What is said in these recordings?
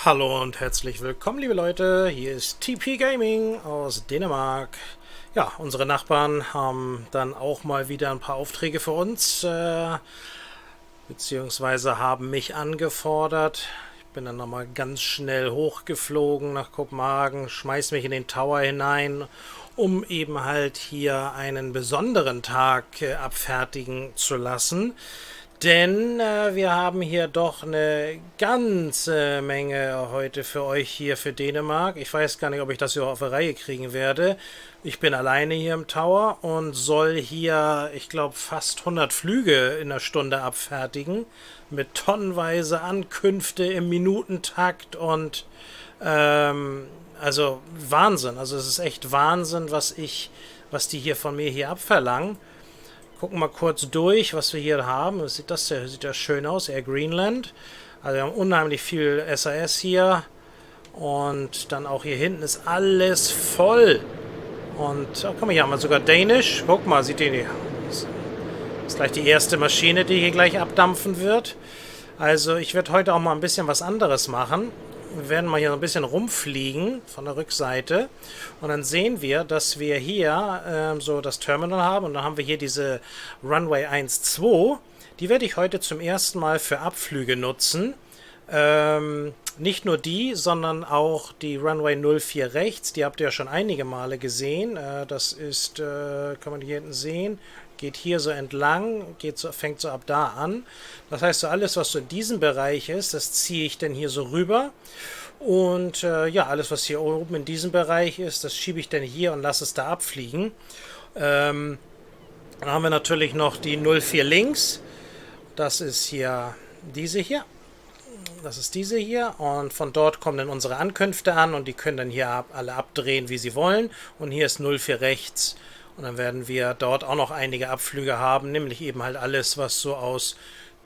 Hallo und herzlich willkommen, liebe Leute. Hier ist TP Gaming aus Dänemark. Ja, unsere Nachbarn haben dann auch mal wieder ein paar Aufträge für uns, beziehungsweise haben mich angefordert. Ich bin dann nochmal ganz schnell hochgeflogen nach Kopenhagen, schmeiß mich in den Tower hinein, um eben halt hier einen besonderen Tag abfertigen zu lassen. Denn wir haben hier doch eine ganze Menge heute für euch hier für Dänemark. Ich weiß gar nicht, ob ich das hier auf die Reihe kriegen werde. Ich bin alleine hier im Tower und soll hier, ich glaube, fast 100 Flüge in der Stunde abfertigen. Mit tonnenweise Ankünfte im Minutentakt und also Wahnsinn. Also es ist echt Wahnsinn, was die hier von mir hier abverlangen. Gucken mal kurz durch, was wir hier haben. Sieht ja schön aus, Air Greenland. Also wir haben unheimlich viel SAS hier. Und dann auch hier hinten ist alles voll. Und oh, guck mal, hier haben wir sogar Dänisch. Guck mal, seht ihr, das ist gleich die erste Maschine, die hier gleich abdampfen wird. Also ich werde heute auch mal ein bisschen was anderes machen. Wir werden mal hier ein bisschen rumfliegen von der Rückseite und dann sehen wir, dass wir hier so das Terminal haben und dann haben wir hier diese Runway 12. Die werde ich heute zum ersten Mal für Abflüge nutzen. Nicht nur die, sondern auch die Runway 04 rechts. Die habt ihr ja schon einige Male gesehen. Das ist, kann man hier hinten sehen, geht hier so entlang, fängt so ab da an. Das heißt, so alles, was so in diesem Bereich ist, das ziehe ich dann hier so rüber. Und ja, alles, was hier oben in diesem Bereich ist, das schiebe ich dann hier und lasse es da abfliegen. Dann haben wir natürlich noch die 04 links. Das ist hier diese hier. Das ist diese hier. Und von dort kommen dann unsere Ankünfte an und die können dann hier alle abdrehen, wie sie wollen. Und hier ist 04 rechts. Und dann werden wir dort auch noch einige Abflüge haben, nämlich eben halt alles, was so aus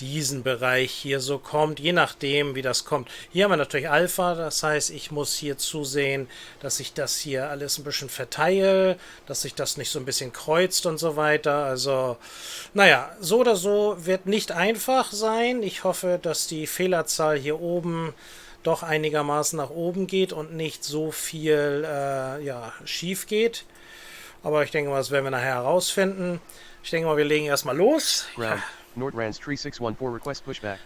diesem Bereich hier so kommt, je nachdem, wie das kommt. Hier haben wir natürlich Alpha, das heißt, ich muss hier zusehen, dass ich das hier alles ein bisschen verteile, dass sich das nicht so ein bisschen kreuzt und so weiter. Also, naja, so oder so wird nicht einfach sein. Ich hoffe, dass die Fehlerzahl hier oben doch einigermaßen nach oben geht und nicht so viel ja, schief geht. Aber ich denke mal, das werden wir nachher herausfinden. Ich denke mal, wir legen erstmal los.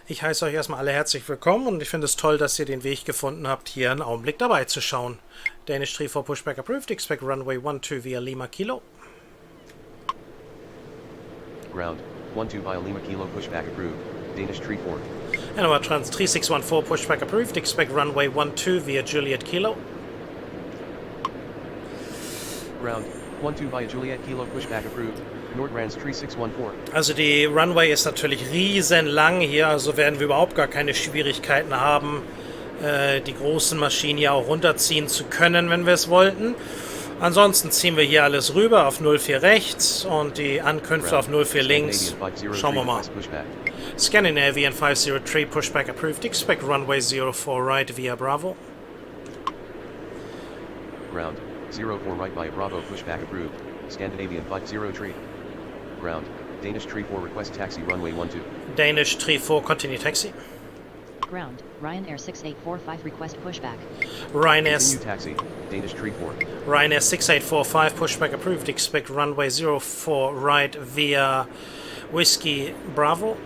Ich heiße euch erstmal alle herzlich willkommen und ich finde es toll, dass ihr den Weg gefunden habt, hier einen Augenblick dabei zu schauen. Danish 3-4 Pushback approved. Expect runway 12 via Lima Kilo. Ground 12 via Lima Kilo pushback approved. Danish 3-4. And our trans 3614 pushback approved. Expect runway 12 via Juliet Kilo. Ground 12 via Juliet Kilo pushback approved. Nordrands 3614. Also die Runway ist natürlich riesen lang hier, also werden wir überhaupt gar keine Schwierigkeiten haben, die großen Maschinen hier auch runterziehen zu können, wenn wir es wollten. Ansonsten ziehen wir hier alles rüber auf 04 rechts und die Ankünfte auf 04 links. Schauen wir mal. Scandinavian 503 pushback approved. Expect runway 04 right via Bravo. Ground 04 right via Bravo pushback approved. Scandinavian 503. Ground Danish 3-4 request taxi runway 12. Danish 3-4 continue taxi. Ground Ryanair 6845 request pushback. Ryanair Continue taxi Danish 3-4. Ryanair 6845 pushback approved. Expect runway 04 right via Whiskey Bravo.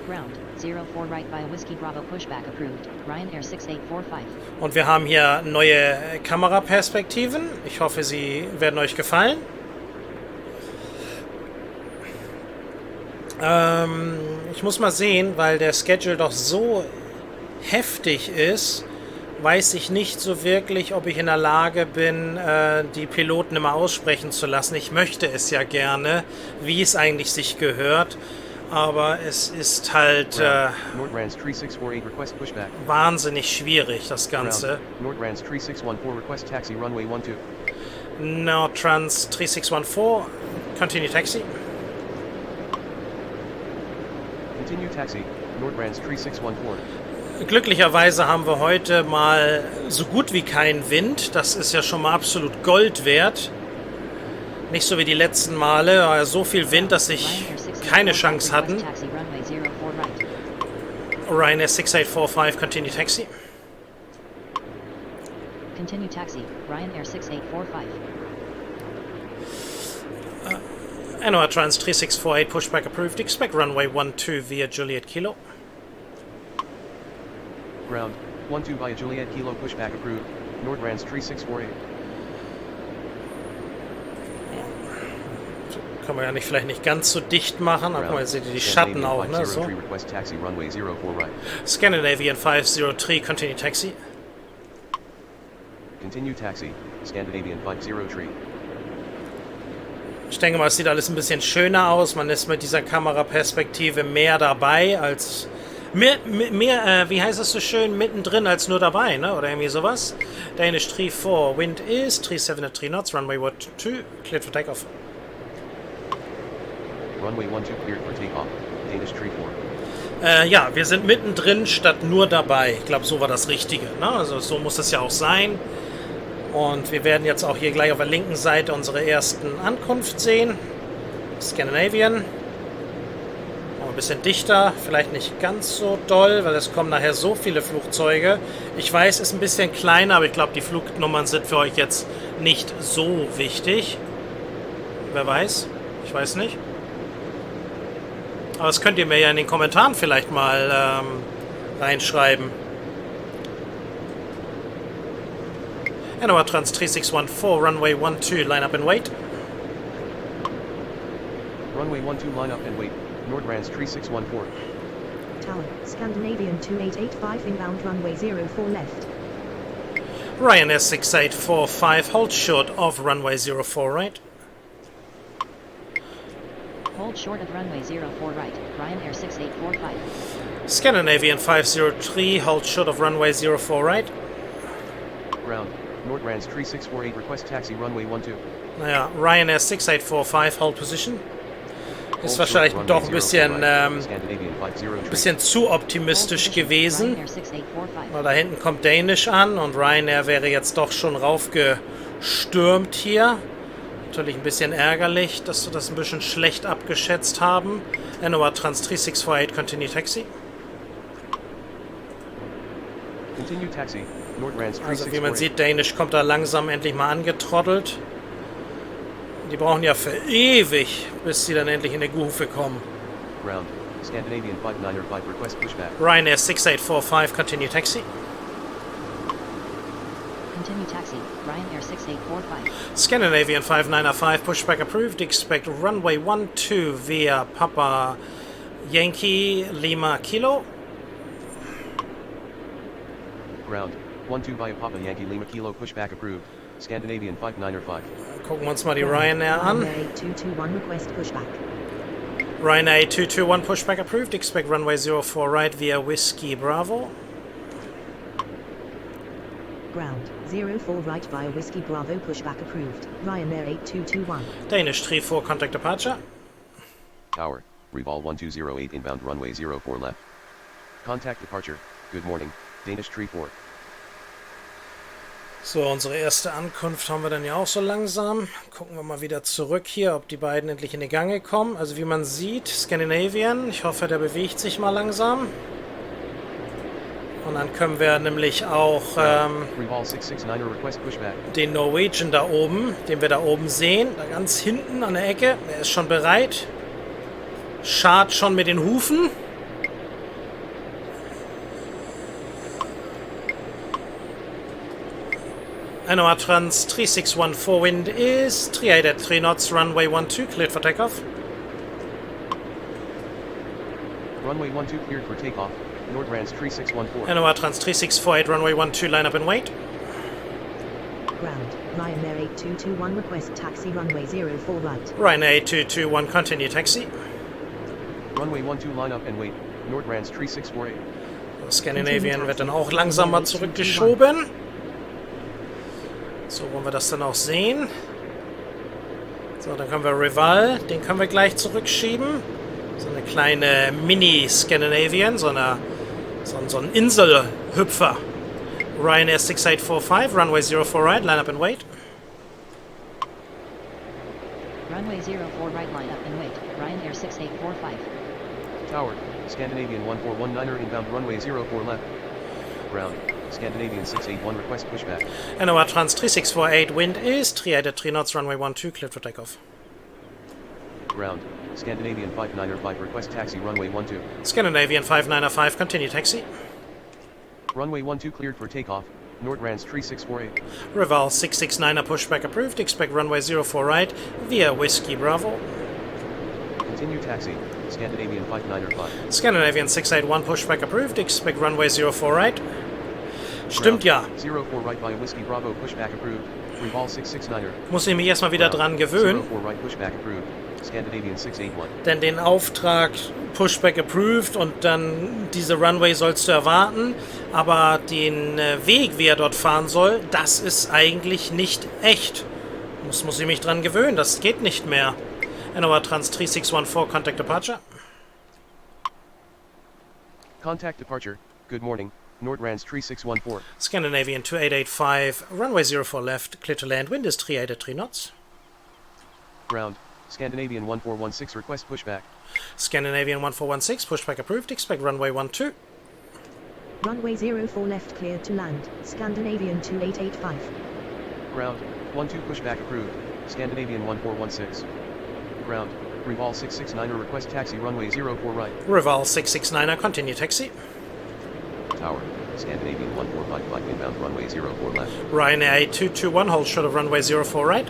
Ground 04 right via Whiskey Bravo pushback approved. Ryanair 6845. Und wir haben hier neue Kameraperspektiven. Ich hoffe, sie werden euch gefallen. Ich muss mal sehen, weil der Schedule doch so heftig ist, weiß ich nicht so wirklich, ob ich in der Lage bin, die Piloten immer aussprechen zu lassen. Ich möchte es ja gerne, wie es eigentlich sich gehört. Aber es ist halt wahnsinnig schwierig, das Ganze. Nordrands 3614 request taxi runway 12. Nordtrans 3614, continue taxi. Continue taxi Nordrands 3614. Glücklicherweise haben wir heute mal so gut wie keinen Wind. Das ist ja schon mal absolut Gold wert. Nicht so wie die letzten Male, so viel Wind, dass ich keine Chance hatten. Ryanair 6845, continue taxi. Continue taxi, Ryanair 6845. NOR Trans 3648, pushback approved. Expect runway 12 via Juliet Kilo. Ground, 12 via Juliet Kilo pushback approved. Nordtrans 3648. Kann man ja nicht, vielleicht nicht ganz so dicht machen, aber guck mal, seht ihr die Schatten auch, ne? So. Request taxi runway 04 right. Scandinavian 503, continue taxi. Continue taxi, Scandinavian 503. Ich denke mal, es sieht alles ein bisschen schöner aus. Man ist mit dieser Kameraperspektive mehr dabei als... wie heißt das so schön? Mittendrin als nur dabei, ne? Oder irgendwie sowas. Danish 34, wind is 37 knots, runway 12, cleared for takeoff. Runway 12 cleared for takeoff, Danish 34. Ja, wir sind mittendrin statt nur dabei. Ich glaube, so war das Richtige, ne? Also so muss es ja auch sein. Und wir werden jetzt auch hier gleich auf der linken Seite unsere ersten Ankunft sehen. Scandinavian. Ein bisschen dichter, vielleicht nicht ganz so doll, weil es kommen nachher so viele Flugzeuge. Ich weiß, es ist ein bisschen kleiner, aber ich glaube, die Flugnummern sind für euch jetzt nicht so wichtig. Wer weiß? Ich weiß nicht. Aber das könnt ihr mir ja in den Kommentaren vielleicht mal reinschreiben. NOR Trans 3614, runway 12, line up and wait. Runway 12, line up and wait. Nordtrans 3614. Tower, Scandinavian 2885 inbound runway 04 left. Ryanair 6845, hold short of runway 04 right. Hold short of runway 04 right, Ryanair 6845. Scandinavian 503, hold short of runway 04 right. Ground, Nordtrans 3648, request taxi runway 12. Naja, Ryanair 6845, hold position. Ist wahrscheinlich doch ein bisschen zu optimistisch gewesen. Weil da hinten kommt Danish an und Ryanair wäre jetzt doch schon raufgestürmt hier. Natürlich ein bisschen ärgerlich, dass wir das ein bisschen schlecht abgeschätzt haben. NOR Trans 3648, continue taxi. Continue taxi, Nordtrans 3648. Also wie man sieht, Danish kommt da langsam endlich mal angetrottelt. Die brauchen ja für ewig, bis sie dann endlich in die Hufe kommen. Ground, Scandinavian 5905, request pushback. Ryanair 6845, continue taxi. Continue taxi, Ryanair 6845. Scandinavian 5905, pushback approved. Expect runway 12 via Papa Yankee Lima Kilo. Ground, 12 via Papa Yankee Lima Kilo, pushback approved. Scandinavian 5905. Gucken wir uns mal die Ryanair an. Ryanair 8221 request pushback. Ryanair 8221 pushback approved. Expect runway 04 right via Whiskey Bravo. Ground, 04 right via Whiskey Bravo pushback approved. Ryanair 8221. Danish 34, contact departure. Tower, Revol 1208 inbound runway 04 left. Contact departure, good morning, Danish 34. So, unsere erste Ankunft haben wir dann ja auch so langsam. Gucken wir mal wieder zurück hier, ob die beiden endlich in die Gange kommen. Also wie man sieht, Scandinavian, ich hoffe, der bewegt sich mal langsam. Und dann können wir nämlich auch den Norwegian da oben, den wir da oben sehen, da ganz hinten an der Ecke, der ist schon bereit. Schart schon mit den Hufen. NOR Trans 3614, wind is 38 at 3 knots, runway 12, cleared for takeoff. Runway 12 cleared for takeoff, Nordtrans 3614. NOR Trans 3648, runway 12, line up and wait. Ground, Ryanair 8221 request taxi runway 04 right. Ryanair 8221, continue taxi. Runway 12 line up and wait, Nordtrans 3648. Scandinavian wird dann auch langsam mal zurückgeschoben. So wollen wir das dann auch sehen. So, dann können wir Rival, den können wir gleich zurückschieben. So eine kleine Mini-Scandinavian, so ein Inselhüpfer. Ryanair 6845, runway 04 right, line up and wait. Runway 04 right, line up and wait, Ryanair 6845. Tower, Scandinavian 1419er inbound runway 04 left. Ground, Scandinavian 681 request pushback. NOR Trans 3648, wind is 383 knots, runway 12, cleared for takeoff. Ground, Scandinavian 595 request taxi runway 12. Scandinavian 595, continue taxi. Runway 12 cleared for takeoff, Nordrands 3648. Rival 669er pushback approved, expect runway 04 right via Whiskey Bravo. Continue taxi, Scandinavian 595. Scandinavian 681 pushback approved, expect runway 04 right. Stimmt ja. 04 right via Whiskey Bravo pushback approved, Rival 669er. Muss ich mich erstmal wieder dran gewöhnen. 04 right pushback approved, Scandinavian 681. Denn den Auftrag Pushback approved und dann diese Runway sollst du erwarten, aber den Weg, wie er dort fahren soll, das ist eigentlich nicht echt. Muss ich mich dran gewöhnen, das geht nicht mehr. NOR Trans 3614, contact departure. Contact departure, good morning, Nordrands 3614. Scandinavian 2885, runway 04 left, clear to land, wind is 383 knots. Ground, Scandinavian 1416 request pushback. Scandinavian 1416, pushback approved, expect runway 12. Runway 04 left cleared to land, Scandinavian 2885. Ground, 12 pushback approved, Scandinavian 1416. Ground, Rival 669er request taxi runway 04 right. Rival 669er, continue taxi. Tower, Scandinavian 1455 inbound runway 04 left. Ryanair 8221, hold short of runway 04 right.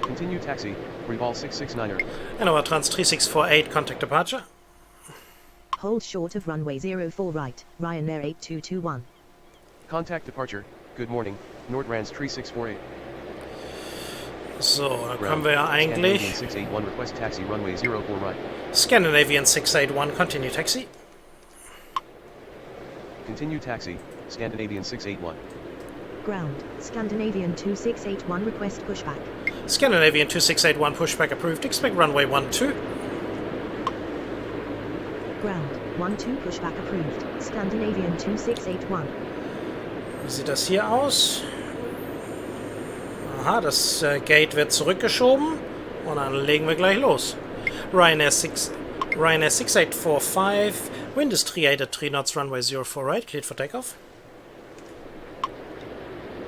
Continue taxi, Rival 669er. NOR Trans 3648, contact departure. Hold short of runway 04 right, Ryanair 8221. Contact departure, good morning, Nordrands 3648. So, da können wir ja eigentlich... Scandinavian 681 request taxi runway 04 right. Scandinavian 681, continue taxi. Continue taxi, Scandinavian 681. Ground, Scandinavian 2681 request pushback. Scandinavian 2681, pushback approved, expect runway 12. Ground, 12 pushback approved, Scandinavian 2681. Wie sieht das hier aus? Aha, das Gate wird zurückgeschoben und dann legen wir gleich los. Ryanair 6845, wind is 383 knots, runway 04 right, cleared for takeoff.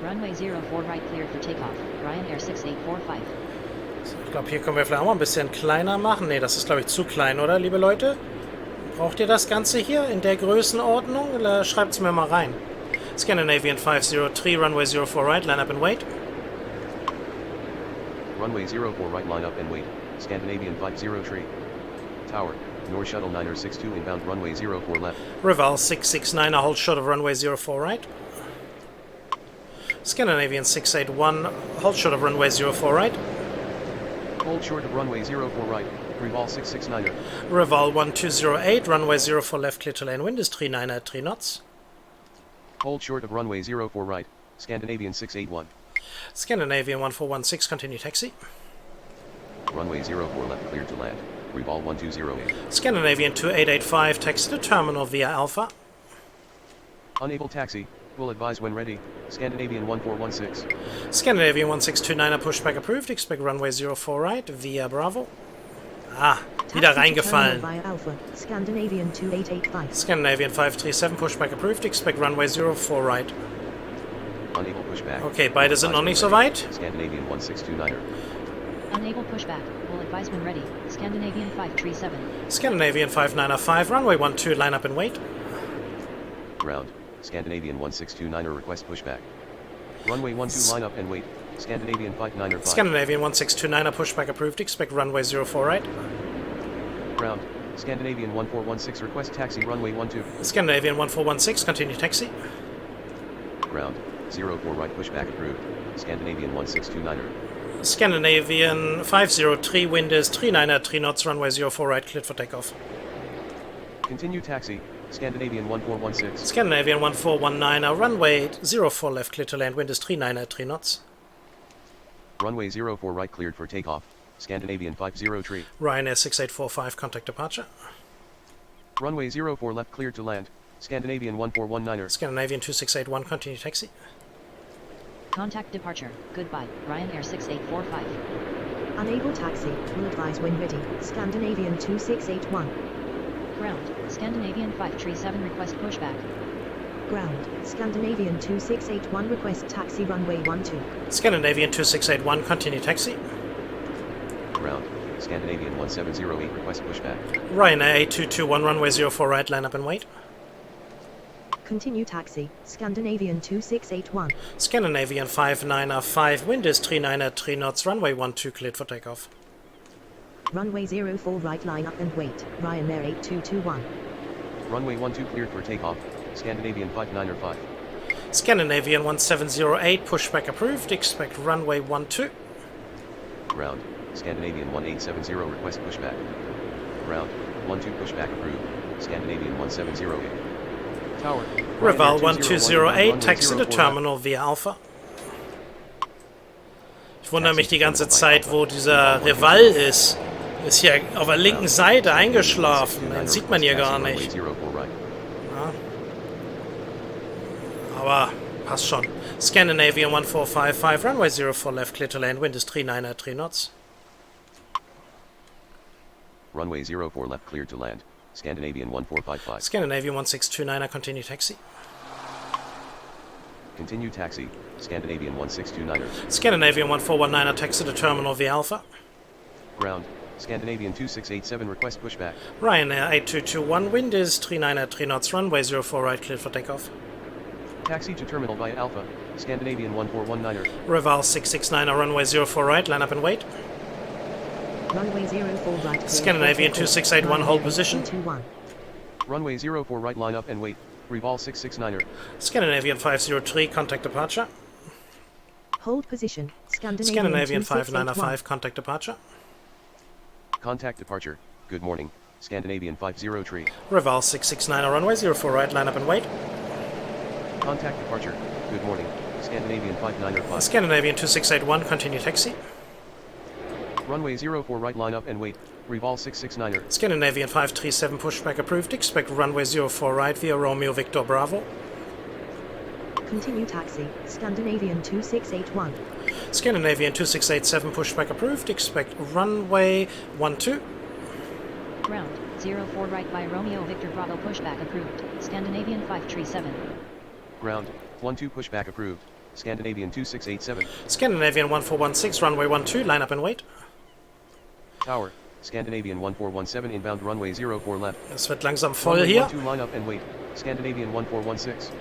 Runway 04 right cleared for takeoff, Ryanair 6845. Ich glaube, hier können wir vielleicht auch mal ein bisschen kleiner machen. Ne, das ist, glaube ich, zu klein, oder, liebe Leute? Braucht ihr das Ganze hier in der Größenordnung? Schreibt es mir mal rein. Scandinavian 503, runway 04 right, line up and wait. Runway 04 right, line up and wait, Scandinavian 503. Tower, Nor Shuttle 962 inbound runway 04 left. Rival 669, hold short of runway 04 right. Scandinavian 681, hold short of runway 04 right. Hold short of runway 04 right, Rival 669er. Rival 1208, runway 04 left, clear to land, wind is 393 knots. Hold short of runway 04 right, Scandinavian 681. Scandinavian 1416, continue taxi. Runway 04 left cleared to land, Rival 1208. Scandinavian 2885, taxi to terminal via Alpha. Unable taxi, will advise when ready, Scandinavian 1416. Scandinavian 1629er, pushback approved, expect runway 04 right via Bravo. Ah, wieder reingefallen. Scandinavian 2885. Scandinavian 537, pushback approved, expect runway 04 right. Unable pushback. Okay, beide sind noch nicht so weit. Scandinavian 1629er. Unable pushback, will advise when ready, Scandinavian 537. Scandinavian 595, runway 12, line up and wait. Ground, Scandinavian 1629er request pushback. Runway 12 line up and wait, Scandinavian 595. Scandinavian 1629er, pushback approved, expect runway 04 right. Ground, Scandinavian 1416 request taxi runway 12. Scandinavian 1416, continue taxi. Ground, 04 right pushback approved, Scandinavian 1629er. Scandinavian 503, wind is 393 knots, runway 04 right, cleared for takeoff. Continue taxi, Scandinavian 1416. Scandinavian 1419, runway 04 left, clear to land, wind is 393 knots. Runway 04 right cleared for takeoff, Scandinavian 503. Ryanair 6845, contact departure. Runway 04 left cleared to land, Scandinavian 1419er. Scandinavian 2681, continue taxi. Contact departure, goodbye, Ryanair 6845. Unable taxi, will advise when ready, Scandinavian 2681. Ground, Scandinavian 537 request pushback. Ground, Scandinavian 2681 request taxi runway 12. Scandinavian 2681, continue taxi. Ground, Scandinavian 1708 request pushback. Ryanair 8221, runway 04 right, line up and wait. Continue taxi, Scandinavian 2681. Scandinavian 595, wind is 393 knots, runway 12 cleared for takeoff. Runway 04 right, line up and wait, Ryanair 8221. Runway 12 cleared for takeoff, Scandinavian 595. Scandinavian 1708, pushback approved, expect runway 12. Ground, Scandinavian 1870 request pushback. Ground, 12 pushback approved, Scandinavian 1708. Tower. Rival Ryanair 1208, taxi to 04 terminal via Alpha. Ich wundere mich die ganze Zeit, wo dieser Rival ist. Ist hier auf der linken Seite eingeschlafen. Den sieht man hier gar nicht. Ja. Aber passt schon. Scandinavian 1455, runway 04 left, clear to land, wind is 393 knots. Runway 04 left cleared to land, Scandinavian 1455. Scandinavian 1629, continue taxi. Continue taxi, Scandinavian 1629er. Scandinavian 1419, taxi to terminal via Alpha. Ground, Scandinavian 2687 request pushback. Ryanair 8221, wind is 393 knots, runway 04 right, cleared for takeoff. Taxi to terminal via Alpha, Scandinavian 1419er. Rival 669, runway 04 right, line up and wait. Runway 04 right. Scandinavian 2681, hold position. 21. Runway 04 right, line up and wait, Reval 669er. Scandinavian 503, contact departure. Hold position, Scandinavian 5905, contact departure. Contact departure, good morning, Scandinavian 503. Rival 669, runway 04 right, line up and wait. Contact departure, good morning, Scandinavian 5905. Scandinavian 2681, continue taxi. Runway 04 right, line up and wait, Reval 669er. Scandinavian 537, pushback approved, expect runway 04 right via Romeo Victor Bravo. Continue taxi, Scandinavian 2681. Scandinavian 2687, pushback approved, expect runway 12. Ground, 04 right by Romeo Victor Bravo pushback approved, Scandinavian 537. Ground, 12 pushback approved, Scandinavian 2687. Scandinavian 1416, runway 12, line up and wait. Tower, Scandinavian 1417 inbound runway 04 left. Es wird langsam voll Runway hier. 12 line up and wait, Scandinavian 1416.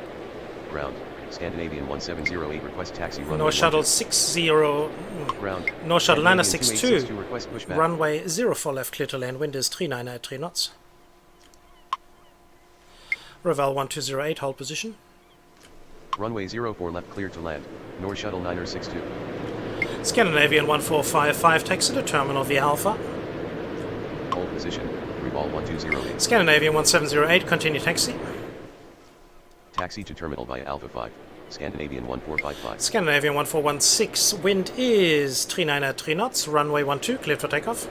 Ground, Scandinavian 1708 request taxi runway No shuttle 12. 60. Ground, No shuttle Scandinavian 962. 2862 request pushback. Runway 04 left, clear to land, wind is 393 knots. Rival 1208, hold position. Runway 04 left cleared to land, North shuttle 962. Scandinavian 1455, taxi to terminal via Alpha. Hold position, Reval 1208. Scandinavian 1708, continue taxi. Taxi to terminal via Alpha 5, Scandinavian 1455. Scandinavian 1416, wind is 393 knots, runway 12, cleared for takeoff.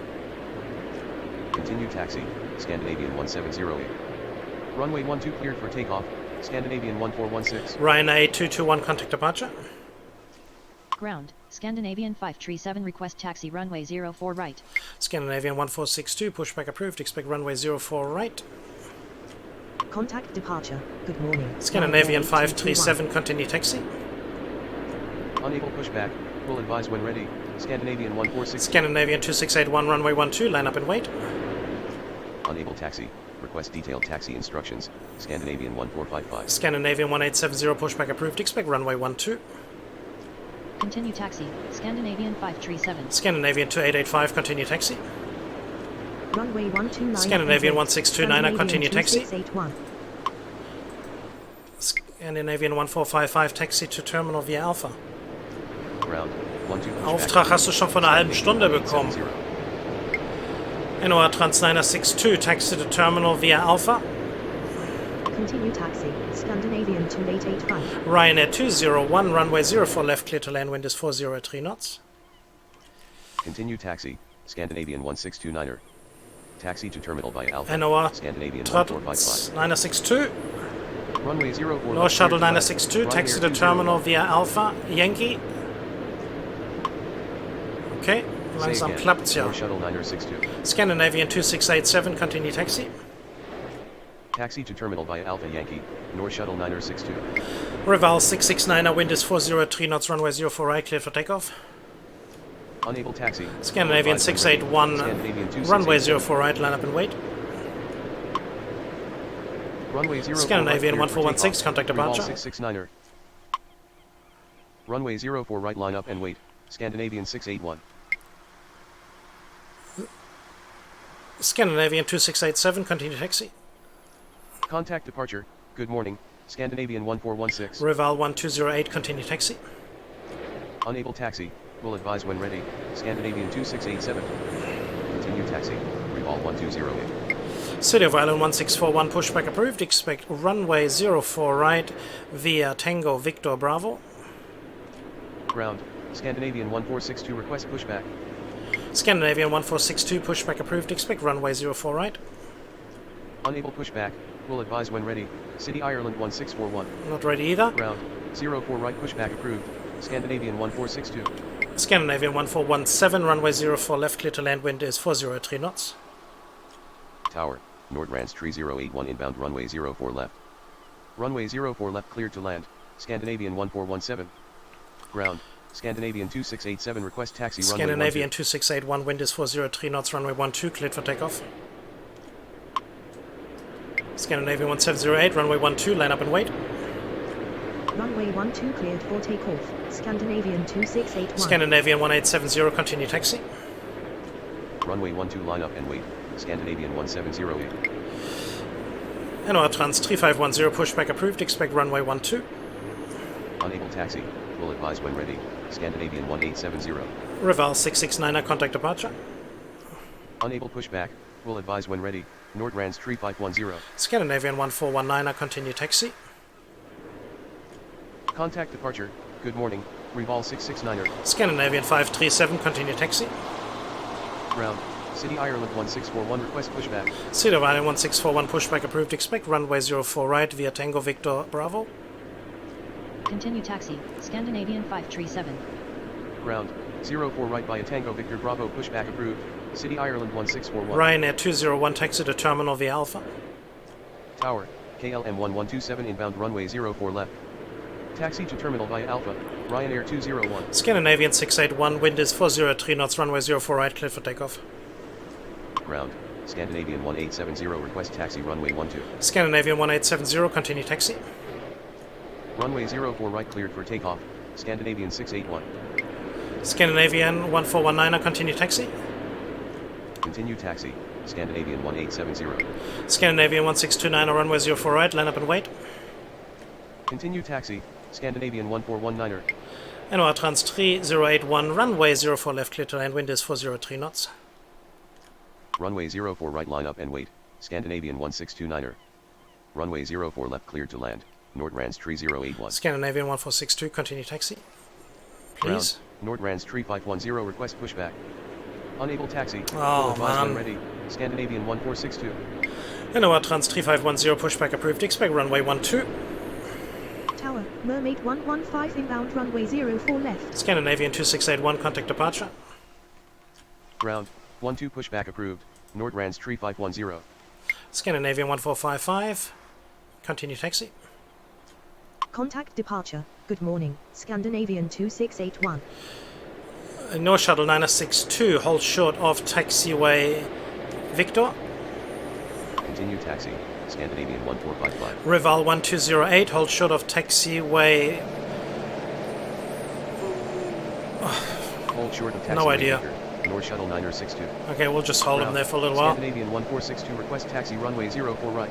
Continue taxi, Scandinavian 1708. Runway 12 cleared for takeoff, Scandinavian 1416. Ryanair 8221, contact departure. Ground, Scandinavian 537 request taxi runway 04 right. Scandinavian 1462, pushback approved, expect runway 04 right. Contact departure, good morning. Scandinavian Ryanair 537, continue taxi. Unable pushback, will advise when ready, Scandinavian 146. Scandinavian 2681, runway 12, line up and wait. Unable taxi, request detailed taxi instructions, Scandinavian 1455. Scandinavian 1870, pushback approved, expect runway 12. Continue taxi, Scandinavian 537. Scandinavian 2885, continue taxi. Runway 129. Scandinavian 1629, continue taxi. 2681. Scandinavian 1455, taxi to terminal via Alpha. Ground, 12 pushback. Auftrag hast du schon vor einer halben Stunde bekommen. NOR Trans 962, taxi to terminal via Alpha. Continue taxi, Scandinavian 2885. Ryanair 201, runway 04 left, clear to land, wind is 403 knots. Continue taxi, Scandinavian 1629er. Taxi to terminal via Alpha, NOR Scandinavian Trans 1455. 962, Runway 04 no left shuttle cleared to land, 962, taxi Ryanair to terminal 201. via Alpha, Yankee. Okay, Say langsam again, klappt's ja. North shuttle 962. Scandinavian 2687, continue taxi. Taxi to terminal via Alpha Yankee, North Shuttle 962. Rival 669er, wind is 403 knots, runway 04 right, cleared for takeoff. Unable taxi. Scandinavian 681, Scandinavian runway 04 right, line up and wait. Runway 04 Scandinavian right, 1416, contact departure. 669er. Runway 04 right, line up and wait. Scandinavian 681. Scandinavian 2687, continue taxi. Contact departure. Good morning. Scandinavian 1416. Rival 1208, continue taxi. Unable taxi. Will advise when ready. Scandinavian 2687. Continue taxi. Rival 1208. City of Island 1641, pushback approved. Expect runway 04 right via Tango Victor Bravo. Ground. Scandinavian 1462, request pushback. Scandinavian 1462, pushback approved. Expect runway 04 right. Unable pushback. Will advise when ready. City Ireland 1641. Not ready either. Ground. 04 right, pushback approved. Scandinavian 1462. Scandinavian 1417, runway 04 left, clear to land, wind is 403 knots. Tower. Nordrands 3081 inbound, runway 04 left. Runway 04 left, cleared to land. Scandinavian 1417. Ground. Scandinavian 2687, request taxi. Scandinavian 2681, wind is 403 knots, runway 12, cleared for takeoff. Scandinavian 1708, runway 12, line up and wait. Runway 12 cleared for takeoff. Scandinavian 2681. Scandinavian 1870, continue taxi. Runway 12, line up and wait. Scandinavian 1708. NOR Trans 3510, pushback approved, expect runway 12. Unable taxi. Will advise when ready. Scandinavian 1870. Rival 669er, contact departure. Unable pushback. Will advise when ready. Nordrands 3510. Scandinavian 1419er, continue taxi. Contact departure. Good morning. Rival 669er. Scandinavian 537, continue taxi. Ground. City Ireland 1641, request pushback. City of Island 1641, pushback approved, expect runway 04 right via Tango Victor Bravo. Continue taxi. Scandinavian 537. Ground. 04 right via Tango Victor Bravo, pushback approved. City Ireland 1641. Ryanair 201, taxi to terminal via Alpha. Tower. KLM 1127 inbound, runway 04 left. Taxi to terminal via Alpha. Ryanair 201. Scandinavian 681, wind is 403 knots, runway 04 right, clear for takeoff. Ground. Scandinavian 1870, request taxi, runway 12. Scandinavian 1870, continue taxi. Runway 04 right, cleared for takeoff. Scandinavian 681. Scandinavian 1419er, continue taxi. Continue taxi. Scandinavian 1870. Scandinavian 1629er, runway 04 right, line up and wait. Continue taxi. Scandinavian 1419er. NOR Trans 3081, runway 04 left, clear to land, wind is 403 knots. Runway 04 right, line up and wait. Scandinavian 1629er. Runway 04 left, cleared to land. Nordrands 3081. Scandinavian 1462, continue taxi. Please. Ground. Nordrands 3510, request pushback. Unable taxi. Oh, Will advise when man. ready. Scandinavian 1462. NOR Trans 3510, pushback approved, expect runway 12. Tower. Mermaid 115 inbound, runway 04 left. Scandinavian 2681, contact departure. Ground. 12 pushback approved. Nordrands 3510. Scandinavian 1455, continue taxi. Contact departure. Good morning. Scandinavian 2681. North Shuttle 962, hold short of taxiway Victor. Continue taxi. Scandinavian 1455. Rival 1208, hold short of taxiway. Hold short of taxi. No idea. North Shuttle 962. Okay, we'll just hold him there for a little while. Scandinavian 1462, request taxi, runway 04 right.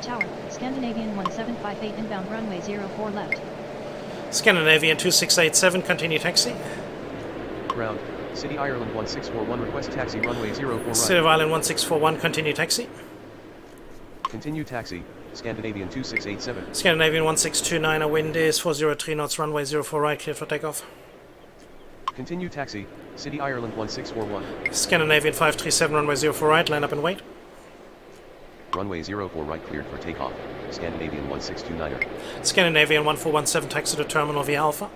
Tower. Scandinavian 1758 inbound, runway 04 left. Scandinavian 2687, continue taxi. Ground. City Ireland 1641, request taxi, runway 04 right. City of Island 1641, continue taxi. Continue taxi. Scandinavian 2687. Scandinavian 1629, a wind is 403 knots, runway 04 right, clear for takeoff. Continue taxi. City Ireland 1641. Scandinavian 537, runway 04 right, line up and wait. Runway 04 right, cleared for takeoff. Scandinavian 1629er. Scandinavian 1417, taxi to terminal via Alpha.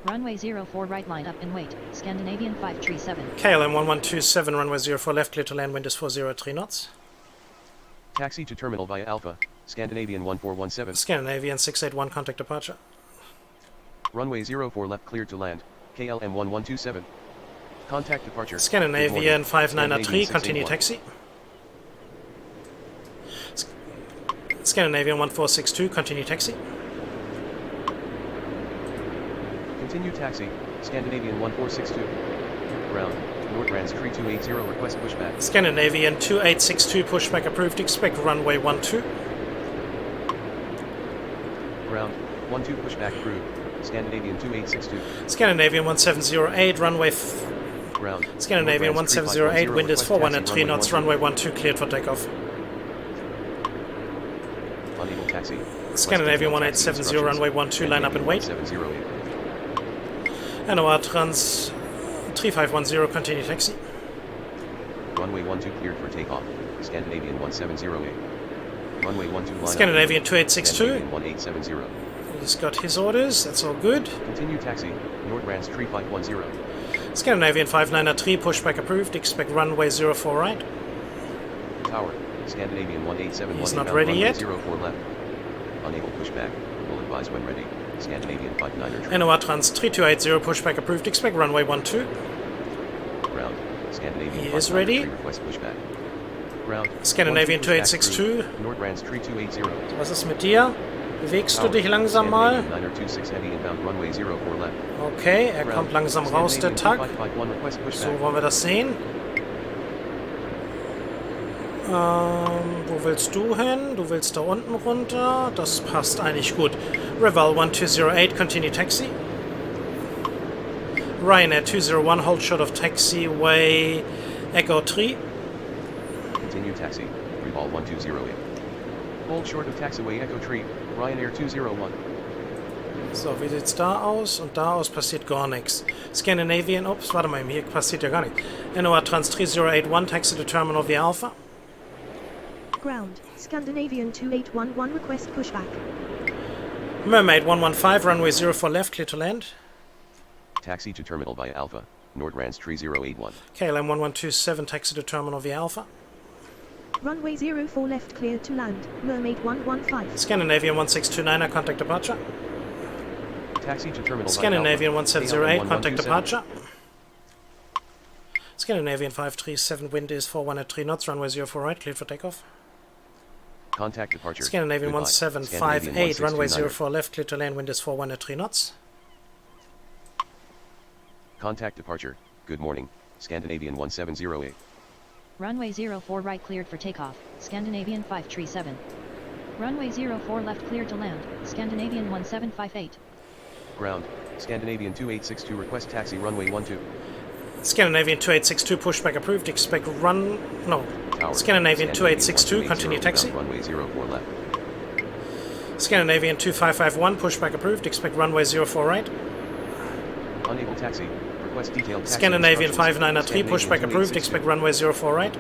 Runway 04 right, line up and wait. Scandinavian 537. KLM 1127, runway 04 left, clear to land, wind is 403 knots. Taxi to terminal via Alpha, Scandinavian 1417. Scandinavian 681, contact departure. Runway 04 left cleared to land, KLM 1127. Contact departure. Scandinavian 593, Scandinavian continue 681. taxi. Scandinavian 1462, continue taxi. Continue taxi, Scandinavian 1462. Ground, Nordrands 3280 request pushback. Scandinavian 2862, pushback approved, expect runway 12. Ground, 12 pushback approved, Scandinavian 2862. Scandinavian 1708, runway Ground, Scandinavian Nordrands 1708, wind is 413 knots, runway 12 cleared for takeoff. Unable taxi. Scandinavian 1870, runway 12, line up and wait. 1708. NOR Trans 3510, continue taxi. Runway 12 cleared for takeoff, Scandinavian 1708. Runway 12 line Scandinavian up. 2862. Scandinavian 1870. He's got his orders, that's all good. Continue taxi, Nordrands 3510. Scandinavian 593, pushback approved, expect runway 04 right. Tower, Scandinavian 1871. He's not inbound, ready runway yet. 04 left. Unable pushback, will advise when ready. Scandinavian 59er. NOR Trans 3280, pushback approved, expect runway 12. Ground, Scandinavian He is 59er, ready. request pushback. Ground, Scandinavian 12 pushback 2862. approved, Nordrands 3280. Was ist mit dir? Bewegst du Tower, dich langsam mal? Scandinavian 926 heavy inbound, runway 04 left. Okay, er Ground, kommt langsam raus, der Scandinavian Tag. 2551, request So, pushback. wollen wir das sehen? Wo willst du hin? Du willst da unten runter. Das passt eigentlich gut. Reval 1208, continue taxi. Ryanair 201, hold short of taxiway Echo 3. Continue taxi, Reval 1208. Hold short of taxiway Echo Tree, Ryanair 201. So, wie sieht's da aus? Und da aus passiert gar nichts. Scandinavian, ups, warte mal, hier passiert ja gar nichts. NOR Trans 3081, taxi to terminal via Alpha. Ground, Scandinavian 2811, request pushback. Mermaid 115, runway 04 left, clear to land. Taxi to terminal via Alpha, Nordrands 3081. KLM 1127, taxi to terminal via Alpha. Runway 04 left, cleared to land. Mermaid 115. Scandinavian 1629, contact departure. Taxi to terminal Scandinavian via Alpha, 1708, KLM contact 1127. departure. Scandinavian 537, wind is 413 knots, runway 04 right, cleared for takeoff. Contact departure. Scandinavian Goodbye. 1758, Scandinavian runway 1629. 04 left, clear to land, wind is 413 knots. Contact departure. Good morning, Scandinavian 1708. Runway 04 right cleared for takeoff, Scandinavian 537. Runway 04 left cleared to land, Scandinavian 1758. Ground, Scandinavian 2862 request taxi runway 12. Scandinavian 2862, pushback approved, expect run... no. Tower. Scandinavian 2862, continue taxi. Runway 04 left. Scandinavian 2551, pushback approved, expect runway 04 right. Unable taxi. Request detailed taxi Scandinavian instructions. 593, pushback approved, 2862. expect runway 04 right.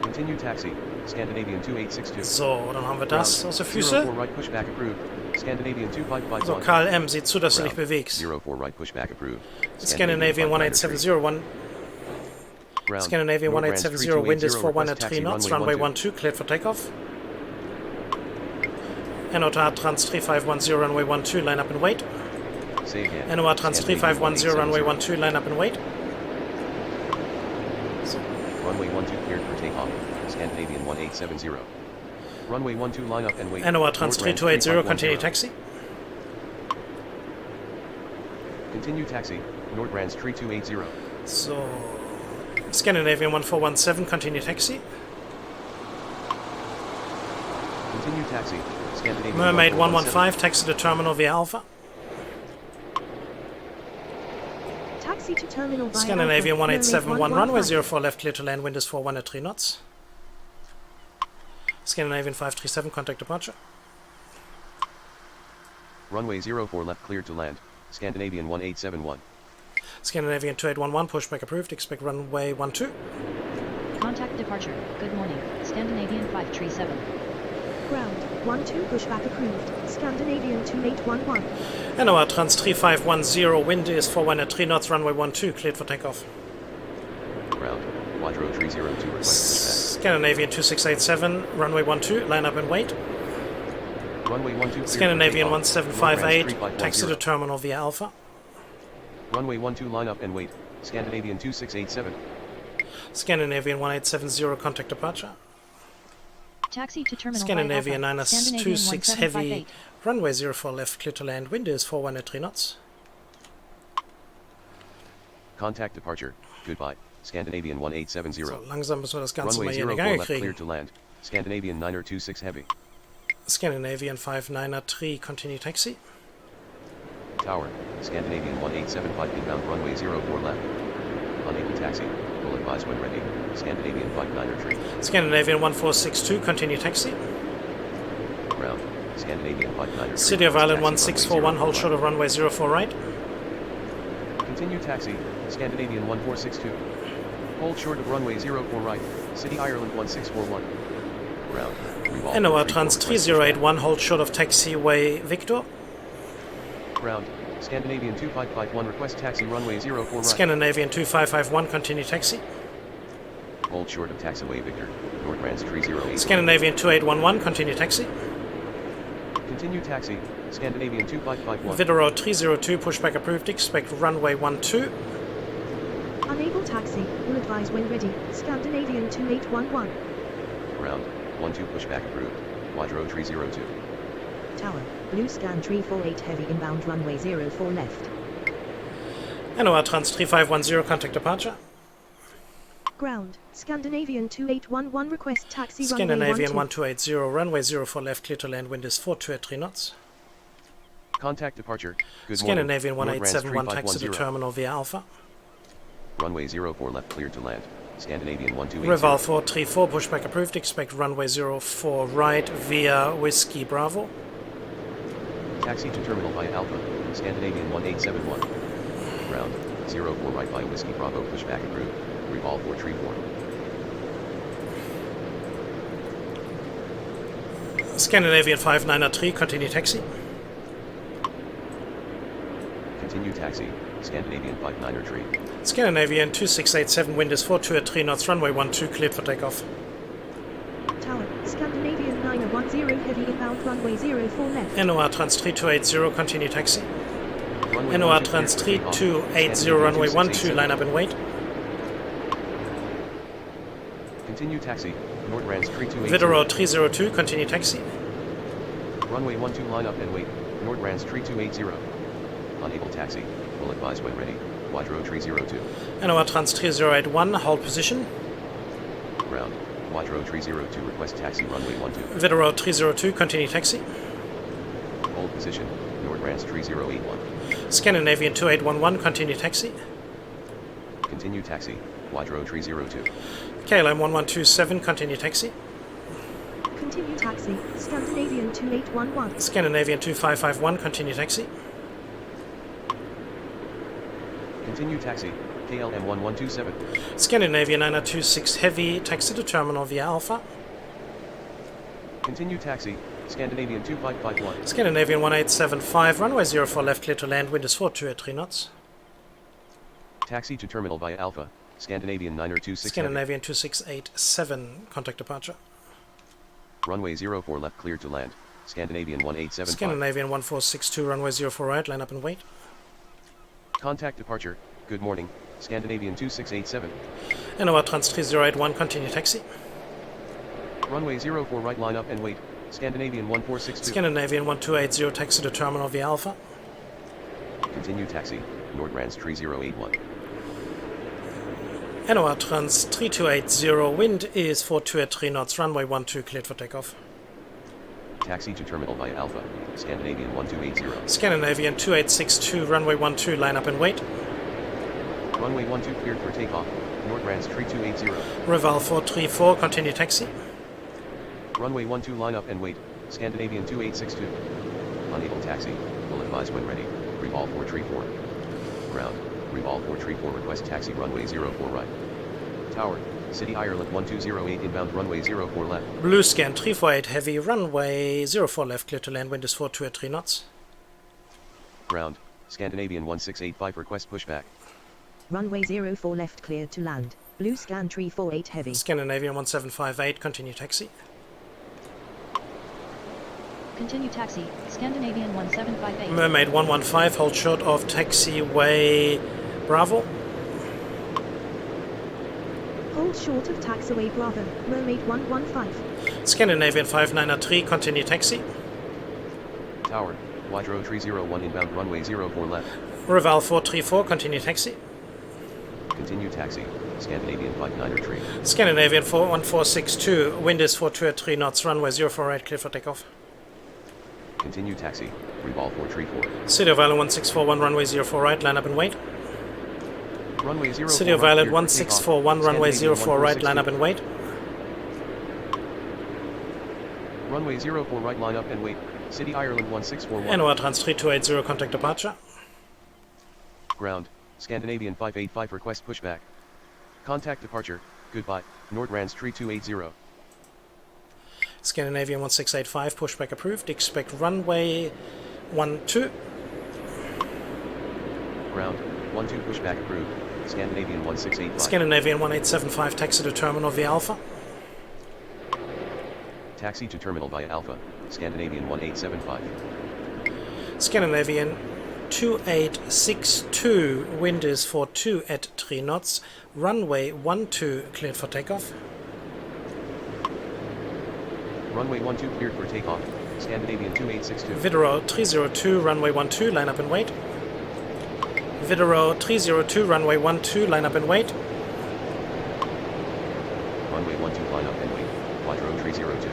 Continue taxi. Scandinavian 2862. So, dann haben wir das aus der Füße. 04 right pushback approved. Scandinavian 2551. So, KLM, sieh zu, dass du dich Ground. bewegst. 04 right pushback approved. Scandinavian 1870, Ground. Scandinavian Nordrands 1870, wind is 3280, 413 knots, request taxi, runway 12. 12, cleared for takeoff. NOR Trans 3510, runway 12, line up and wait. Say again. NOR Trans 3510, runway 12, line up and wait. Runway 12 cleared for takeoff. Scandinavian 1870. Runway 12 line up and wait. NOR Trans 3280, continue taxi. Continue taxi. Nordrands 3280. So, Scandinavian 1417, continue taxi. Continue taxi. Scandinavian Mermaid 1417. 115, taxi to terminal via Alpha. Taxi to terminal via Scandinavian Alpha, 1871, Mermaid runway 115. 04 left, clear to land, wind is 413 knots. Scandinavian 537, contact departure. Runway 04 left cleared to land. Scandinavian 1871. Scandinavian 2811, pushback approved, expect runway 12. Contact departure. Good morning. Scandinavian 537. Ground 12, pushback approved. Scandinavian 2811. NOR Trans 3510, wind is 413 knots, runway 12, cleared for takeoff. Ground. Quadro 302 request Scandinavian 2687, runway 12, line up and wait. Runway 12 cleared for Scandinavian takeoff. 1758, taxi to terminal via Alpha. Runway 12 line up and wait. Scandinavian 2687. Scandinavian 1870, contact departure. Taxi to terminal Scandinavian via Alpha. 926 heavy, 1758. runway 04 left, clear to land, wind is 413 knots. Contact departure. Goodbye. Scandinavian 1870. So, langsam müssen wir das Ganze mal Runway hier in die 04 Gange left kriegen. cleared to land. Scandinavian 926 heavy. Scandinavian 59 continue taxi. Tower. Scandinavian 1875 inbound runway 04 left. Unable taxi. Will advise when ready. Scandinavian 59 Scandinavian 1462, continue taxi. Ground. Scandinavian 59 City of Island 1641, hold short of runway 04 right. Continue taxi. Scandinavian 1462. Hold short of runway 04 right. City Ireland 1641. Ground. NOR Trans 3081, hold short of taxiway Victor. Ground. Scandinavian 2551 request taxi runway 04 right. Scandinavian 2551, continue taxi. Hold short of taxiway Victor. Nordtrans 308. Scandinavian 2811, continue taxi. Continue taxi. Scandinavian 2551. Videro 302, pushback approved, expect runway 12. Unable taxi. Will advise when ready. Scandinavian 2811. Ground. 12 pushback approved. Quadro 302. Tower. Blue scan 348 heavy inbound runway 04 left. NOR Trans 3510, contact departure. Ground. Scandinavian 2811 request taxi Scandinavian runway 1280, runway 04 left, clear to land, wind is 423 knots. Contact departure. Good Scandinavian morning. Nordtrans 1871, taxi to 3510. terminal via Alpha. Runway 04 left cleared to land. Scandinavian 1280. Rival 434, pushback approved, expect runway 04 right via Whiskey Bravo. Taxi to terminal via Alpha. Scandinavian 1871. Ground. 04 right by Whiskey Bravo pushback approved. Revolve 434. Scandinavian 593, continue taxi. Continue taxi. Scandinavian 59 Scandinavian 2687, wind is 423 knots, runway 12, cleared for takeoff. Tower. Scandinavian 910 heavy inbound runway 04 left. NOR Trans 3280, continue taxi. Runway NOR 12 Trans cleared for takeoff. 3280, runway 12, 2687. line up and wait. Continue taxi. Nordtrans 3280. Videro 302, continue taxi. Runway 12 line up and wait. Nordtrans 3280. Unable taxi. Will advise when ready. Quadro 302. NOR Trans 3081, hold position. Ground. Quadro 302 request taxi runway 12. Videro 302, continue taxi. Hold position. Nordtrans 3081. Scandinavian 2811, continue taxi. Continue taxi. Quadro 302. KLM 1127, continue taxi. Continue taxi. Scandinavian 2811. Scandinavian 2551, continue taxi. Continue taxi. KLM 1127. Scandinavian 926 heavy, taxi to terminal via Alpha. Continue taxi. Scandinavian 2551. Scandinavian 1875, runway 04 left, clear to land, wind is 423 knots. Taxi to terminal via Alpha. Scandinavian 926. Scandinavian 2687, contact departure. Runway 04 left cleared to land. Scandinavian 1875. Scandinavian 1462, runway 04 right, line up and wait. Contact departure. Good morning. Scandinavian 2687. NOR Trans 3081, continue taxi. Runway 04 right line up and wait. Scandinavian 1462. Scandinavian 1280, taxi to terminal via Alpha. Continue taxi. Nordtrans 3081. NOR Trans 3280, wind is 423 knots, runway 12, cleared for takeoff. Taxi to terminal via Alpha. Scandinavian 1280. Scandinavian 2862, runway 12, line up and wait. Runway 12 cleared for takeoff. Nordtrans 3280. Rival 434, continue taxi. Runway 12 line up and wait. Scandinavian 2862. Unable taxi. Will advise when ready. Revolve 434. Ground. Revolve 434 request taxi runway 04 right. Tower. City Ireland 1208 inbound runway 04 left. Blue scan 348 heavy, runway 04 left, clear to land, wind is 423 knots. Ground. Scandinavian 1685 request pushback. Runway 04 left cleared to land. Blue scan tree 48 heavy. Scandinavian 1758, continue taxi. Continue taxi, Scandinavian 1758. Mermaid 115, hold short of taxiway Bravo. Hold short of taxiway Bravo, Mermaid 115. Scandinavian 593, continue taxi. Tower, Wydro 301 inbound runway 04 left. Rival 434, continue taxi. Continue taxi, Scandinavian 593. Scandinavian 41462, wind is 42 at 3 knots, runway 04 right, clear for takeoff. Continue taxi, Revolve 434. City of Island 1641, runway 04 right, line up and wait. Runway 04 City of right, Island cleared for takeoff. 1641, runway Scandinavian 04 right, line up and wait. Runway 04 right, line up and wait. City Ireland 1641. NOR Trans 3280, contact departure. Ground, Scandinavian 585 request pushback. Contact departure, goodbye, Nordrands 3280. Scandinavian 1685, pushback approved. Expect runway 12. Ground, 12 pushback approved. Scandinavian 1685. Scandinavian 1875, taxi to terminal via Alpha. Taxi to terminal via Alpha, Scandinavian 1875. Scandinavian 2862, wind is 42 at 3 knots, runway 12 cleared for takeoff. Runway 12 cleared for takeoff, Scandinavian 2862. Videro 302, runway 12, line up and wait. Videro 302, runway 12, line up and wait. Runway 12 line up and wait, Wydro 302.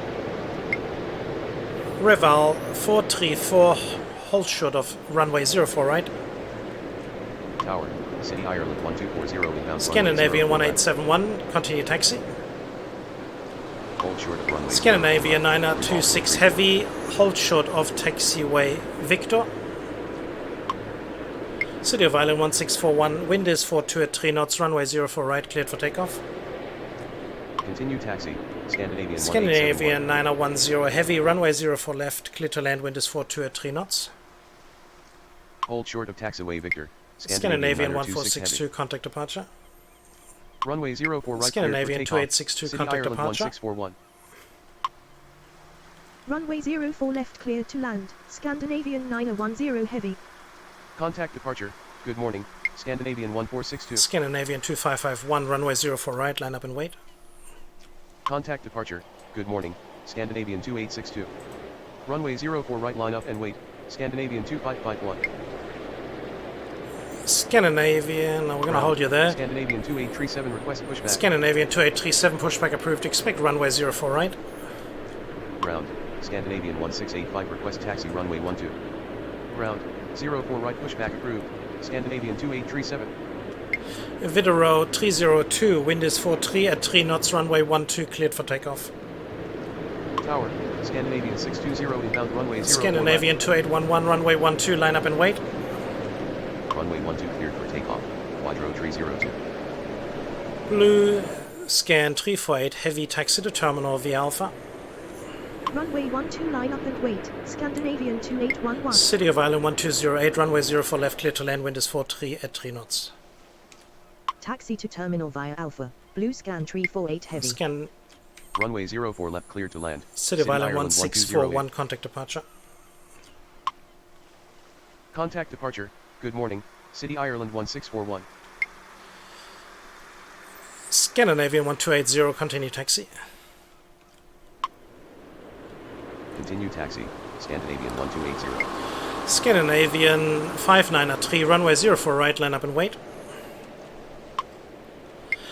Reval 434, hold short of runway 04 right. Tower, City Ireland 1240 inbound. Scandinavian runway 1871, continue taxi. Hold short of runway. Scandinavian 926 heavy, hold short of taxiway Victor. City of Island 1641, wind is 42 at 3 knots, runway 04 right, cleared for takeoff. Continue taxi, Scandinavian 1871. 9010 heavy, runway 04 left, clear to land, wind is 42 at 3 knots. Hold short of taxiway Victor, Scandinavian 926 1462, contact departure. Runway 04 right, Scandinavian cleared for 2862, City contact Ireland departure. 1641. Runway 04 left clear to land, Scandinavian 9010 heavy. Contact departure, good morning, Scandinavian 1462. Scandinavian 2551, runway 04 right, line up and wait. Contact departure, good morning, Scandinavian 2862. Runway 04 right, line up and wait, Scandinavian 2551. Scandinavian, we're going to hold you there. Scandinavian 2837 request pushback. Scandinavian 2837, pushback approved, expect runway 04 right. Ground, Scandinavian 1685 request taxi runway 12. Ground, 04 right pushback approved, Scandinavian 2837. Videro 302, wind is 43 at 3 knots, runway 12 cleared for takeoff. Tower, Scandinavian 620 inbound runway 04 Scandinavian 2811, runway 12, line up and wait. Runway 12 cleared for takeoff, Wydro 302. Blue, scan 348, heavy taxi to terminal via Alpha. Runway 12 line up and wait, Scandinavian 2811. City of Island 1208, runway 04 left, clear to land, wind is 43 at 3 knots. Taxi to terminal via Alpha, blue scan 348 heavy. Scan Runway 04 left cleared to land. City of Island 1641, contact departure. Contact departure, good morning, City Ireland 1641. Scandinavian 1280, continue taxi. Continue taxi, Scandinavian 1280. Scandinavian 593, runway 04 right, line up and wait.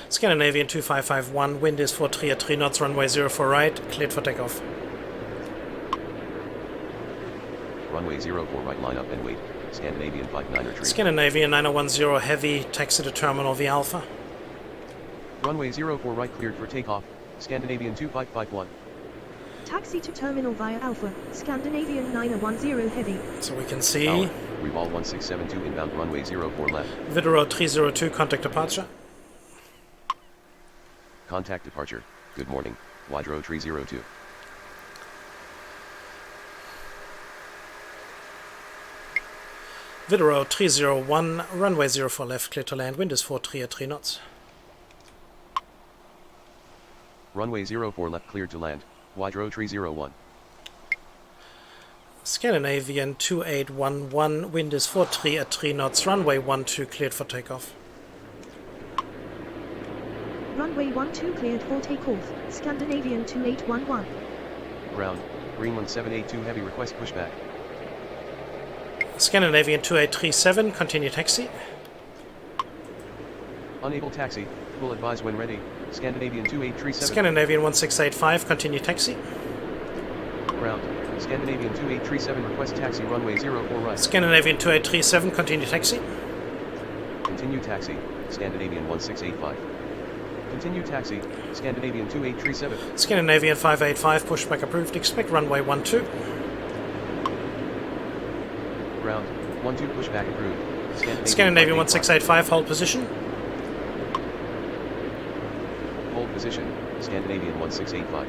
Scandinavian 2551, wind is 43 at 3 knots, runway 04 right, cleared for takeoff. Runway 04 right, line up and wait, Scandinavian 593. Scandinavian 9010, heavy, taxi to terminal via Alpha. Runway 04 right cleared for takeoff, Scandinavian 2551. Taxi to terminal via Alpha, Scandinavian 9010 heavy. So we can see Tower, Reval 1672 inbound runway 04 left. Videro 302, contact departure. Contact departure, good morning, Wydro 302. Videro 301, runway 04 left, clear to land, wind is 43 at 3 knots. Runway 04 left cleared to land. Wydro tree 01. Scandinavian 2811, wind is 43 at 3 knots, runway 12 cleared for takeoff. Runway 12 cleared for takeoff. Scandinavian 2811. Ground, Greenland 782 heavy request pushback. Scandinavian 2837, continue taxi. Unable taxi, will advise when ready. Scandinavian 2837. Scandinavian 1685, continue taxi. Ground, Scandinavian 2837 request taxi runway 04 right. Scandinavian 2837, continue taxi. Continue taxi, Scandinavian 1685. Continue taxi, Scandinavian 2837. Scandinavian 585, pushback approved, expect runway 12. Ground, 12 pushback approved. Scandinavian 1685, hold position. Hold position, Scandinavian 1685.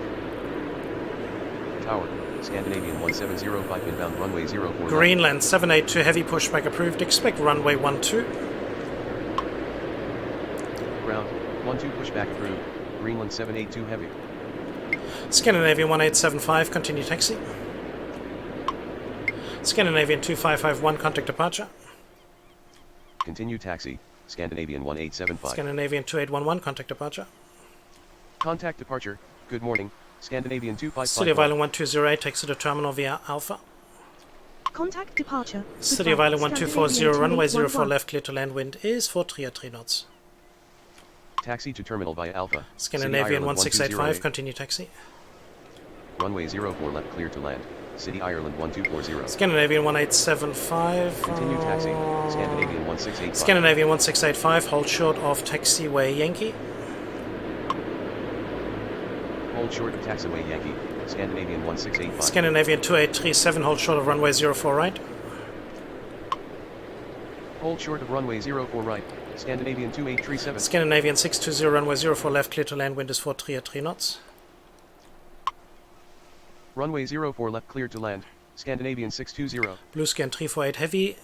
Tower, Scandinavian 1705 inbound runway 04. Greenland 782, heavy pushback approved, expect runway 12. Ground, 12 pushback approved. Greenland 782 heavy. Scandinavian 1875, continue taxi. Scandinavian 2551, contact departure. Continue taxi, Scandinavian 1875. Scandinavian 2811, contact departure. Contact departure, good morning, Scandinavian 2551. City of Island 1208, taxi to terminal via Alpha. Contact departure. City of Island 1240, runway 04 2811. left, clear to land, wind is 43 at 3 knots. Taxi to terminal via Alpha. Scandinavian City, Ireland, 1685, 1208. continue taxi. Runway 04 left clear to land. City Ireland 1240. Scandinavian 1875. Continue taxi, Scandinavian 1685. Scandinavian 1685, hold short of taxiway Yankee. Hold short of taxiway Yankee, Scandinavian 1685. Scandinavian 2837, hold short of runway 04 right. Hold short of runway 04 right, Scandinavian 2837. Scandinavian 620, runway 04 left, clear to land, wind is 43 at 3 knots. Runway 04 left cleared to land, Scandinavian 620. Blue Scan 348 heavy.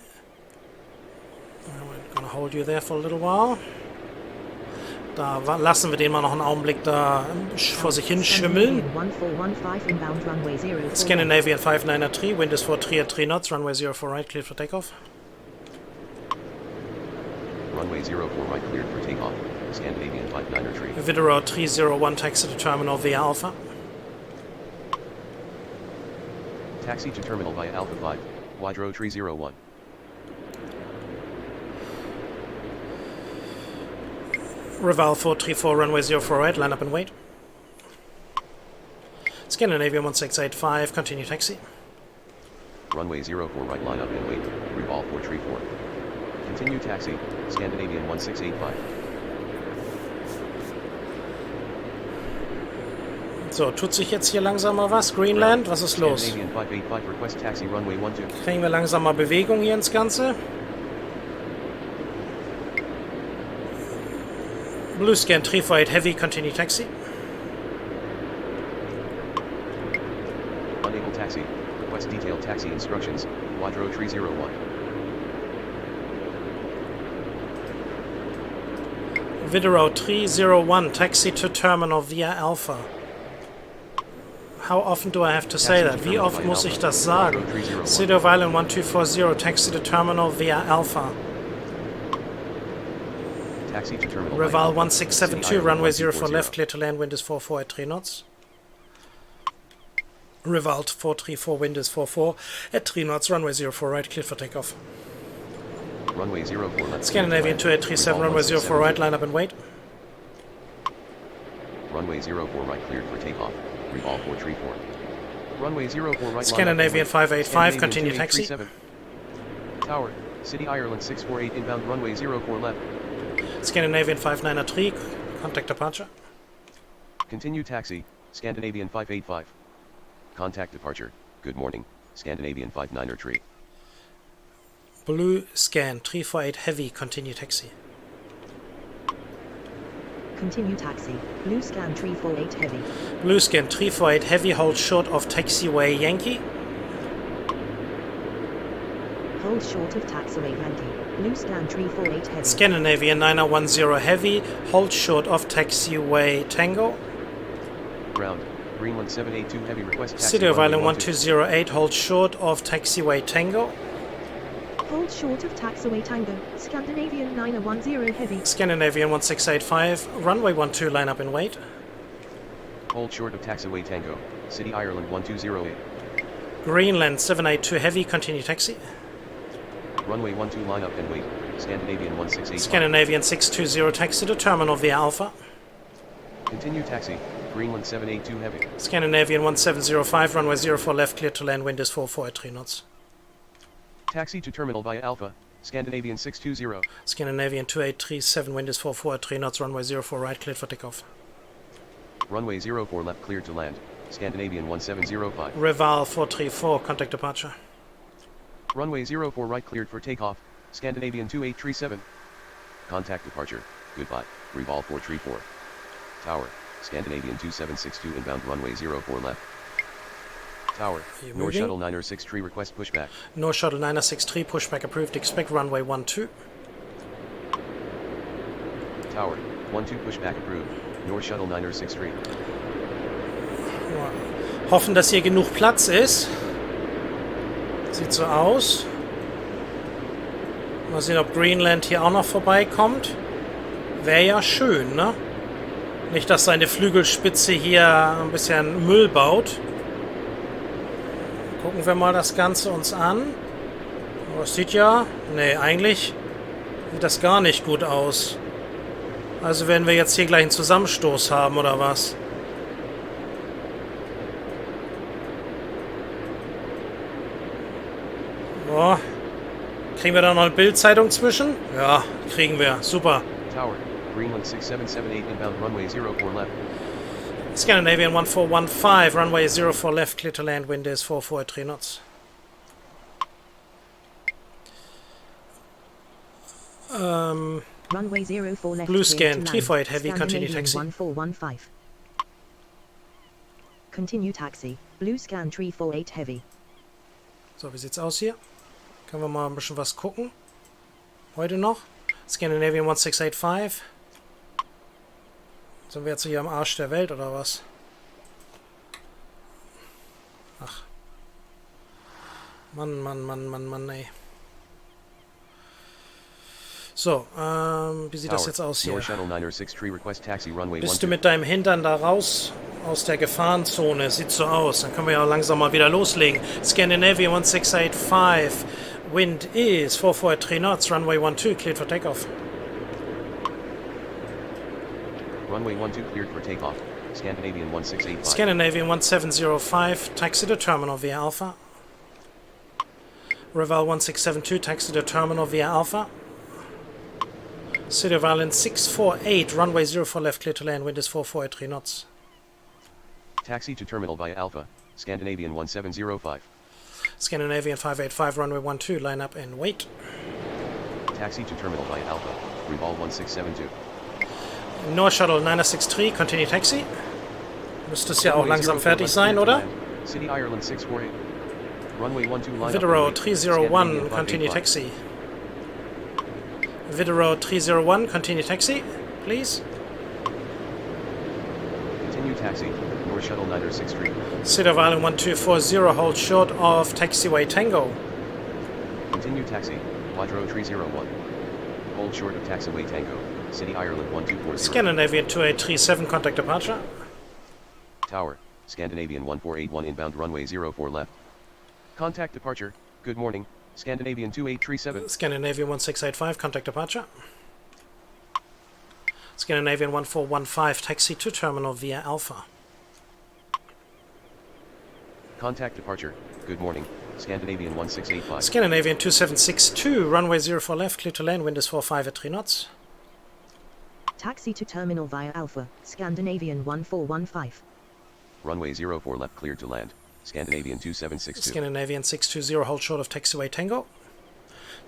We're gonna hold you there for a little while. Da lassen wir den mal noch einen Augenblick da vor sich hin schimmeln. Scandinavian 1415 inbound runway 04. Scandinavian 593, wind is 43 at 3 knots, runway 04 right, cleared for takeoff. Runway 04 right cleared for takeoff, Scandinavian 593. Heathrow 301, taxi to terminal via Alpha. Taxi to terminal via Alpha 5, Wydro 301. Reval 434, runway 04 right, line up and wait. Scandinavian 1685, continue taxi. Runway 04 right line up and wait, Reval 434. Continue taxi, Scandinavian 1685. So, tut sich jetzt hier langsam mal was? Greenland, was ist los? Scandinavian 585 request taxi runway 12. Kriegen wir langsam mal Bewegung hier ins Ganze? Blue Scan 348 heavy, continue taxi. Unable taxi, request detailed taxi instructions, Wydro 301. Heathrow 301, taxi to terminal via Alpha. How often do I have to say that? Wie oft muss ich das sagen? City of Island 1240, taxi to terminal via Alpha. Taxi to terminal. Reval 1672, runway 04 left, clear to land, wind is 44 at 3 knots. Reval 434, wind is 44 at 3 knots, runway 04 right, clear for takeoff. Runway 04 left. Scandinavian 2837, runway 04 right, line up and wait. Runway 04 right cleared for takeoff, Reval 434. Runway 04 right. Scandinavian 585, continue taxi. Tower, City Ireland 648 inbound runway 04 left. Scandinavian 593, contact departure. Continue taxi, Scandinavian 585. Contact departure, good morning, Scandinavian 593. Blue Scan 348 heavy, continue taxi. Continue taxi. Blue Scan 348 heavy. Blue Scan 348 heavy, hold short of taxiway Yankee. Hold short of taxiway Yankee. Blue Scan 348 heavy. Scandinavian 9010 heavy, hold short of taxiway Tango. Ground, Greenland 782 heavy request taxi. City of runway Island 1208, hold short of taxiway Tango. Hold short of taxiway Tango, Scandinavian 910 heavy. Scandinavian 1685, runway 12, line up and wait. Hold short of taxiway Tango, City Ireland 1208. Greenland 782 heavy, continue taxi. Runway 12 line up and wait, Scandinavian 1685. Scandinavian 620 taxi to terminal via Alpha. Continue taxi, Greenland 782 heavy. Scandinavian 1705, runway 04 left, clear to land, wind is 44 at 3 knots. Taxi to terminal via Alpha, Scandinavian 620. Scandinavian 2837, wind is 44 at 3 knots, runway 04 right, cleared for takeoff. Runway 04 left cleared to land, Scandinavian 1705. Reval 434, contact departure. Runway 04 right cleared for takeoff, Scandinavian 2837. Contact departure, goodbye, Reval 434. Tower, Scandinavian 2762 inbound runway 04 left. Tower, North Shuttle 963 request pushback. North Shuttle 963, pushback approved, expect runway 12. Tower, 12 pushback approved, North Shuttle 963. Hoffen, dass hier genug Platz ist. Sieht so aus. Mal sehen, ob Greenland hier auch noch vorbeikommt. Wäre ja schön, ne? Nicht, dass seine Flügelspitze hier ein bisschen Müll baut. Gucken wir mal das Ganze uns an. Aber es sieht ja... Nee, eigentlich sieht das gar nicht gut aus. Also werden wir jetzt hier gleich einen Zusammenstoß haben, oder was? Boah. Kriegen wir da noch eine Bildzeitung zwischen? Ja, kriegen wir. Super. Tower, Greenland 6778 inbound runway 04 left. Scandinavian 1415, runway 04 left, clear to land, wind is 44 at 3 knots. Runway 04 left. Blue clear scan, to tief land, heavy, continue taxi. 1415. Continue taxi. Blue scan 348 heavy. So, wie sieht's aus hier? Können wir mal ein bisschen was gucken? Heute noch? Scandinavian 1685. Sind wir jetzt hier am Arsch der Welt, oder was? Ach. Mann, ey. So, wie sieht das jetzt aus hier? Bist du mit deinem Hintern da raus aus der Gefahrenzone? Sieht so aus. Dann können wir ja langsam mal wieder loslegen. Scandinavian 1685. Wind is 44 at 3 knots. Runway 12 cleared for takeoff. Runway 12 cleared for takeoff. Scandinavian 1685. Scandinavian 1705. Taxi to terminal via Alpha. Reval 1672. Taxi to terminal via Alpha. City of Island 648. Runway 04 left, clear to land. Wind is 44 at 3 knots. Taxi to terminal via Alpha. Scandinavian 1705. Scandinavian 585. Runway 12. Line up and wait. Taxi to terminal via Alpha. Reval 1672. North Shuttle 963, continue taxi. Müsste es ja auch langsam fertig sein, oder? City Ireland 648. Runway 12 line Heathrow 301, continue taxi. Heathrow 301, continue taxi, please. Continue taxi, North Shuttle 963. City of Island 1240, hold short of taxiway Tango. Continue taxi, Quadro 301. Hold short of taxiway Tango. City Ireland 1240. Scandinavian 2837, contact departure. Tower, Scandinavian 1481 inbound runway 04 left. Contact departure, good morning, Scandinavian 2837. Scandinavian 1685, contact departure. Scandinavian 1415, taxi to terminal via Alpha. Contact departure, good morning, Scandinavian 1685. Scandinavian 2762, runway 04 left, clear to land, wind is 45 at 3 knots. Taxi to terminal via Alpha, Scandinavian 1415. Runway 04 left cleared to land, Scandinavian 2762. Scandinavian 620, hold short of taxiway Tango.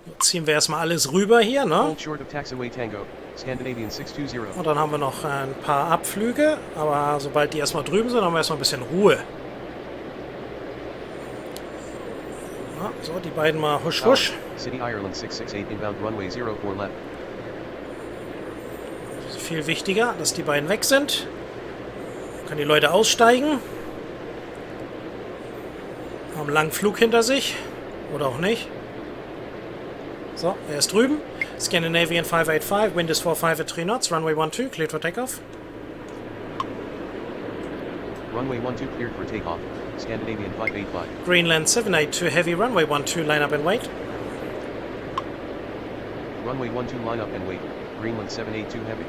Jetzt ziehen wir erstmal alles rüber hier, ne? Hold short of taxiway Tango, Scandinavian 620. Und dann haben wir noch ein paar Abflüge, aber sobald die erstmal drüben sind, haben wir erstmal ein bisschen Ruhe. Ja, so, die beiden mal husch husch. City Ireland 668 inbound runway 04 left. Viel wichtiger, dass die beiden weg sind. Können die Leute aussteigen. Haben einen langen Flug hinter sich. Oder auch nicht. So, er ist drüben. Scandinavian 585, wind is 45 at 3 knots, runway 12, cleared for takeoff. Runway 12 cleared for takeoff. Scandinavian 585. Greenland 782, heavy, runway 12, line up and wait. Runway 12 line up and wait. Greenland 782 heavy.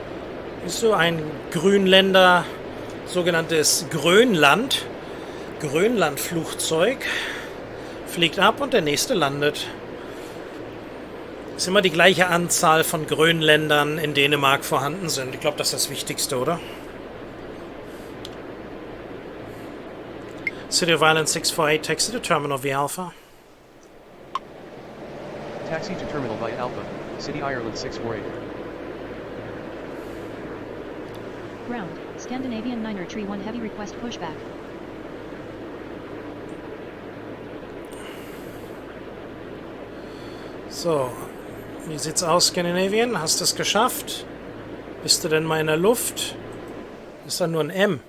Siehst du, ein Grünländer, sogenanntes Grönland-Flugzeug, fliegt ab und der nächste landet. Ist immer die gleiche Anzahl von Grönländern in Dänemark vorhanden sind. Ich glaube, das ist das Wichtigste, oder? City of Island 648, taxi to terminal via Alpha. Taxi to terminal via Alpha. City Ireland 648. Ground, Scandinavian 9er Tree 1 heavy request pushback. So, wie sieht's aus, Scandinavian? Hast du es geschafft? Bist du denn mal in der Luft? Ist da nur ein M?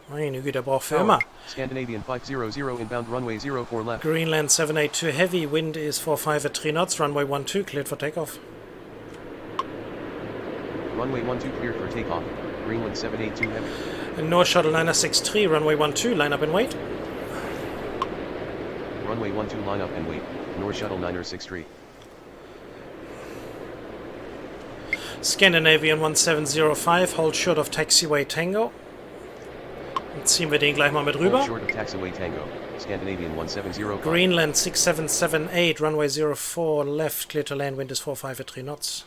Meine Güte, der braucht für immer. Scandinavian 500 inbound runway 04 left. Greenland 782 heavy, wind is 45 at 3 knots, runway 12 cleared for takeoff. Runway 12 cleared for takeoff. Greenland 782 heavy. And North Shuttle 963, runway 12, line up and wait. Runway 12 line up and wait. North Shuttle 963. Scandinavian 1705, hold short of taxiway Tango. Dann ziehen wir den gleich mal mit rüber. Hold short of taxiway Tango. Scandinavian 1705. Greenland 6778, runway 04 left, clear to land, wind is 45 at 3 knots.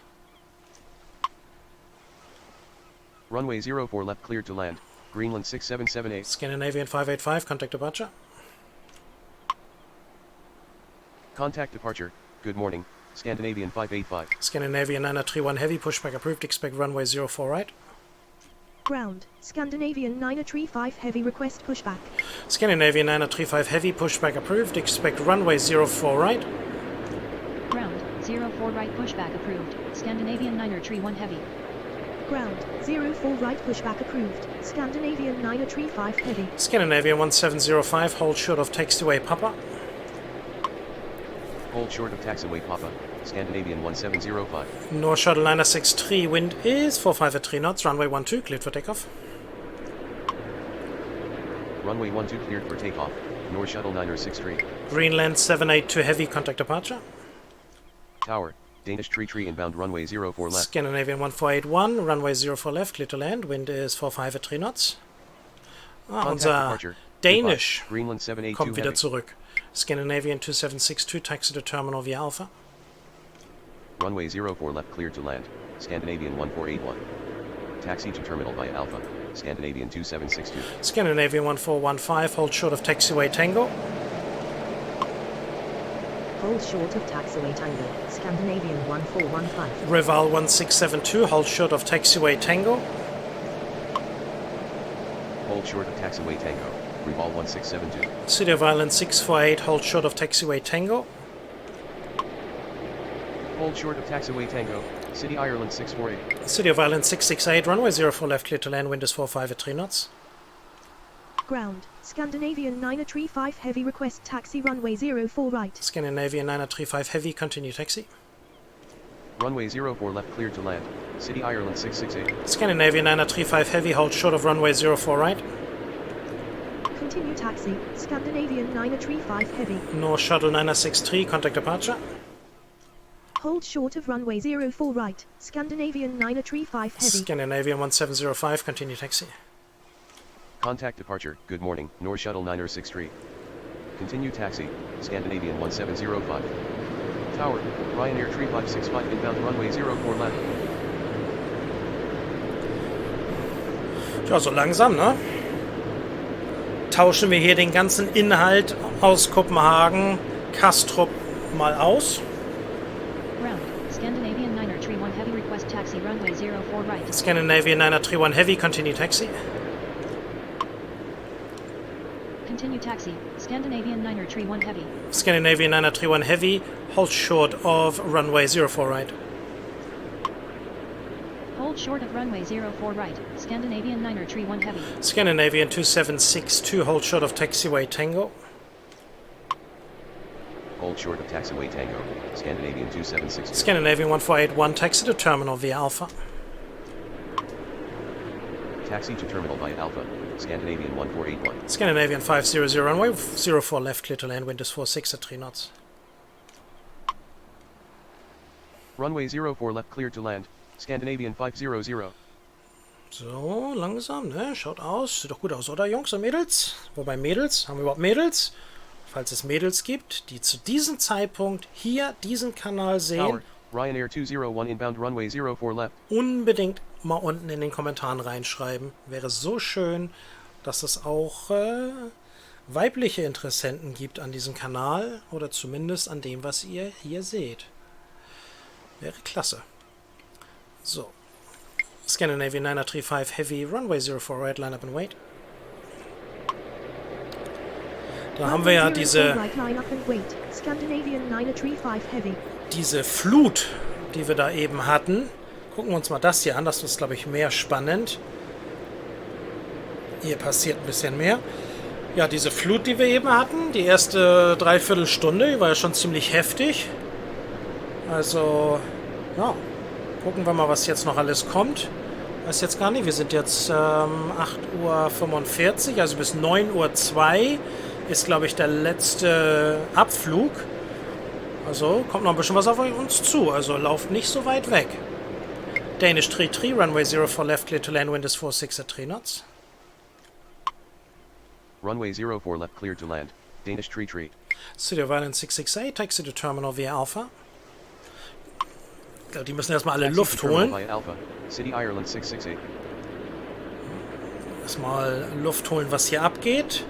Runway 04 left cleared to land. Greenland 6778. Scandinavian 585, contact departure. Contact departure. Good morning. Scandinavian 585. Scandinavian 931 heavy, pushback approved, expect runway 04 right. Ground, Scandinavian 935 heavy request pushback. Scandinavian 935 heavy, pushback approved, expect runway 04 right. Ground, 04 right pushback approved. Scandinavian 9er Tree 1 heavy. Ground, 04 right pushback approved. Scandinavian 935 heavy. Scandinavian 1705, hold short of taxiway Papa. Hold short of taxiway Papa. Scandinavian 1705. North Shuttle 963, wind is 45 at 3 knots, runway 12, cleared for takeoff. Runway 12 cleared for takeoff. North Shuttle 963. Greenland 782 heavy, contact departure. Tower, Danish tree inbound runway 04 left. Scandinavian 1481, runway 04 left, clear to land, wind is 45 at 3 knots. Unser Dänisch Greenland 782 kommt wieder heavy. zurück. Scandinavian 2762, taxi to terminal via Alpha. Runway 04 left cleared to land. Scandinavian 1481. Taxi to terminal via Alpha. Scandinavian 2762. Scandinavian 1415, hold short of taxiway Tango. Hold short of taxiway Tango. Scandinavian 1415. Rival 1672, hold short of taxiway Tango. Hold short of taxiway Tango. Reval 1672. City of Island 648, hold short of taxiway Tango. Hold short of taxiway Tango. City Ireland 648. City of Island 668, runway 04 left, clear to land, wind is 45 at 3 knots. Ground, Scandinavian 935 heavy request taxi runway 04 right. Scandinavian 935 heavy, continue taxi. Runway 04 left cleared to land. City Ireland 668. Scandinavian 935 heavy, hold short of runway 04 right. Continue taxi, Scandinavian 935 heavy. North Shuttle 963, contact departure. Hold short of runway 04 right, Scandinavian 935 heavy. Scandinavian 1705, continue taxi. Contact departure. Good morning. North Shuttle 963. Continue taxi. Scandinavian 1705. Tower, Ryanair Tree 565 inbound runway 04 left. Ja, so langsam, ne? Tauschen wir hier den ganzen Inhalt aus Kopenhagen, Kastrup mal aus. Ground, Scandinavian 9er Tree 1 heavy request taxi runway 04 right. Scandinavian 931 heavy, continue taxi. Continue taxi, Scandinavian 9er Tree 1 heavy. Scandinavian 931 heavy, hold short of runway 04 right. Hold Hold short of runway 04 right, Scandinavian 9er tree 1 heavy. Scandinavian 2762, hold short of taxiway Tango. Hold short of taxiway Tango, Scandinavian 2762. Scandinavian 1481, taxi to terminal via Alpha. Taxi to terminal via Alpha, Scandinavian 1481. Scandinavian 500, runway 04 left, clear to land, wind is 46 at 3 knots. Runway 04 left, clear to land, Scandinavian 500. So, langsam, ne? Schaut aus. Sieht doch gut aus, oder Jungs und Mädels? Wobei Mädels? Haben wir überhaupt Mädels? Falls es Mädels gibt, die zu diesem Zeitpunkt hier diesen Kanal sehen, Tower, Ryanair 201 inbound runway 04 left. unbedingt mal unten in den Kommentaren reinschreiben. Wäre so schön, dass es auch weibliche Interessenten gibt an diesem Kanal oder zumindest an dem, was ihr hier seht. Wäre klasse. So. Scandinavian 935 Heavy, Runway 04 right, line up and wait. Da haben wir ja diese Flut, die wir da eben hatten. Gucken wir uns mal das hier an, das ist, glaube ich, mehr spannend. Hier passiert ein bisschen mehr. Ja, diese Flut, die wir eben hatten, die erste Dreiviertelstunde, die war ja schon ziemlich heftig. Also, ja, gucken wir mal, was jetzt noch alles kommt. Weiß jetzt gar nicht, wir sind jetzt 8:45 Uhr, also bis 9:02 Uhr ist, glaube ich, der letzte Abflug. Also kommt noch ein bisschen was auf uns zu, also lauft nicht so weit weg. Danish 33, runway 04 left, clear to land, wind is 46 at 3 knots. Runway 04 left, clear to land, Danish 33. City of Island 668, taxi to terminal via Alpha. Ich glaube, die müssen erstmal alle Luft holen. Alpha, City Ireland 668. Erstmal Luft holen, was hier abgeht.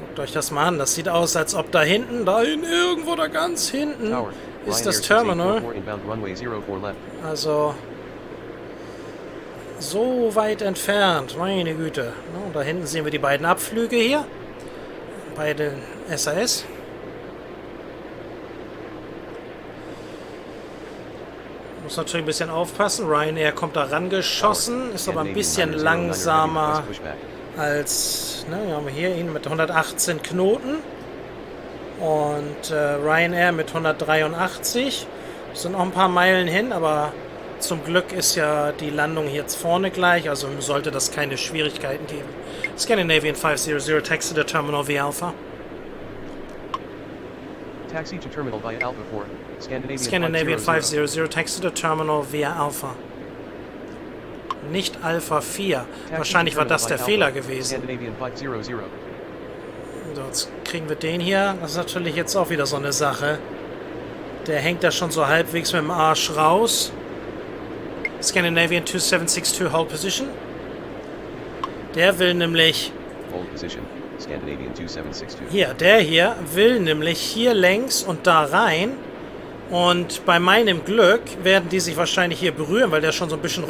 Guckt euch das mal an. Das sieht aus, als ob da hinten, irgendwo da ganz hinten, Tower, ist Ryanair das Terminal. 684 inbound runway 04 left. Also, so weit entfernt. Meine Güte. Ja, da hinten sehen wir die beiden Abflüge hier. Beide SAS. Muss natürlich ein bisschen aufpassen. Ryanair kommt da rangeschossen, ist aber ein bisschen langsamer als, ne, wir haben hier ihn mit 118 Knoten und Ryanair mit 183. Das sind noch ein paar Meilen hin, aber zum Glück ist ja die Landung jetzt vorne gleich, also sollte das keine Schwierigkeiten geben. Scandinavian 500, taxi to terminal via Alpha. Taxi to terminal via Alpha 4, Scandinavian 500, taxi to terminal via Alpha. Nicht Alpha 4. Wahrscheinlich war das der Fehler gewesen. Scandinavian 500. So, jetzt kriegen wir den hier. Das ist natürlich jetzt auch wieder so eine Sache. Der hängt da schon so halbwegs mit dem Arsch raus. Scandinavian 2762, hold position. Der will nämlich... Hold position. Scandinavian 2762. Hier, der hier will nämlich hier längs und da rein. Und bei meinem Glück werden die sich wahrscheinlich hier berühren, weil der schon so ein bisschen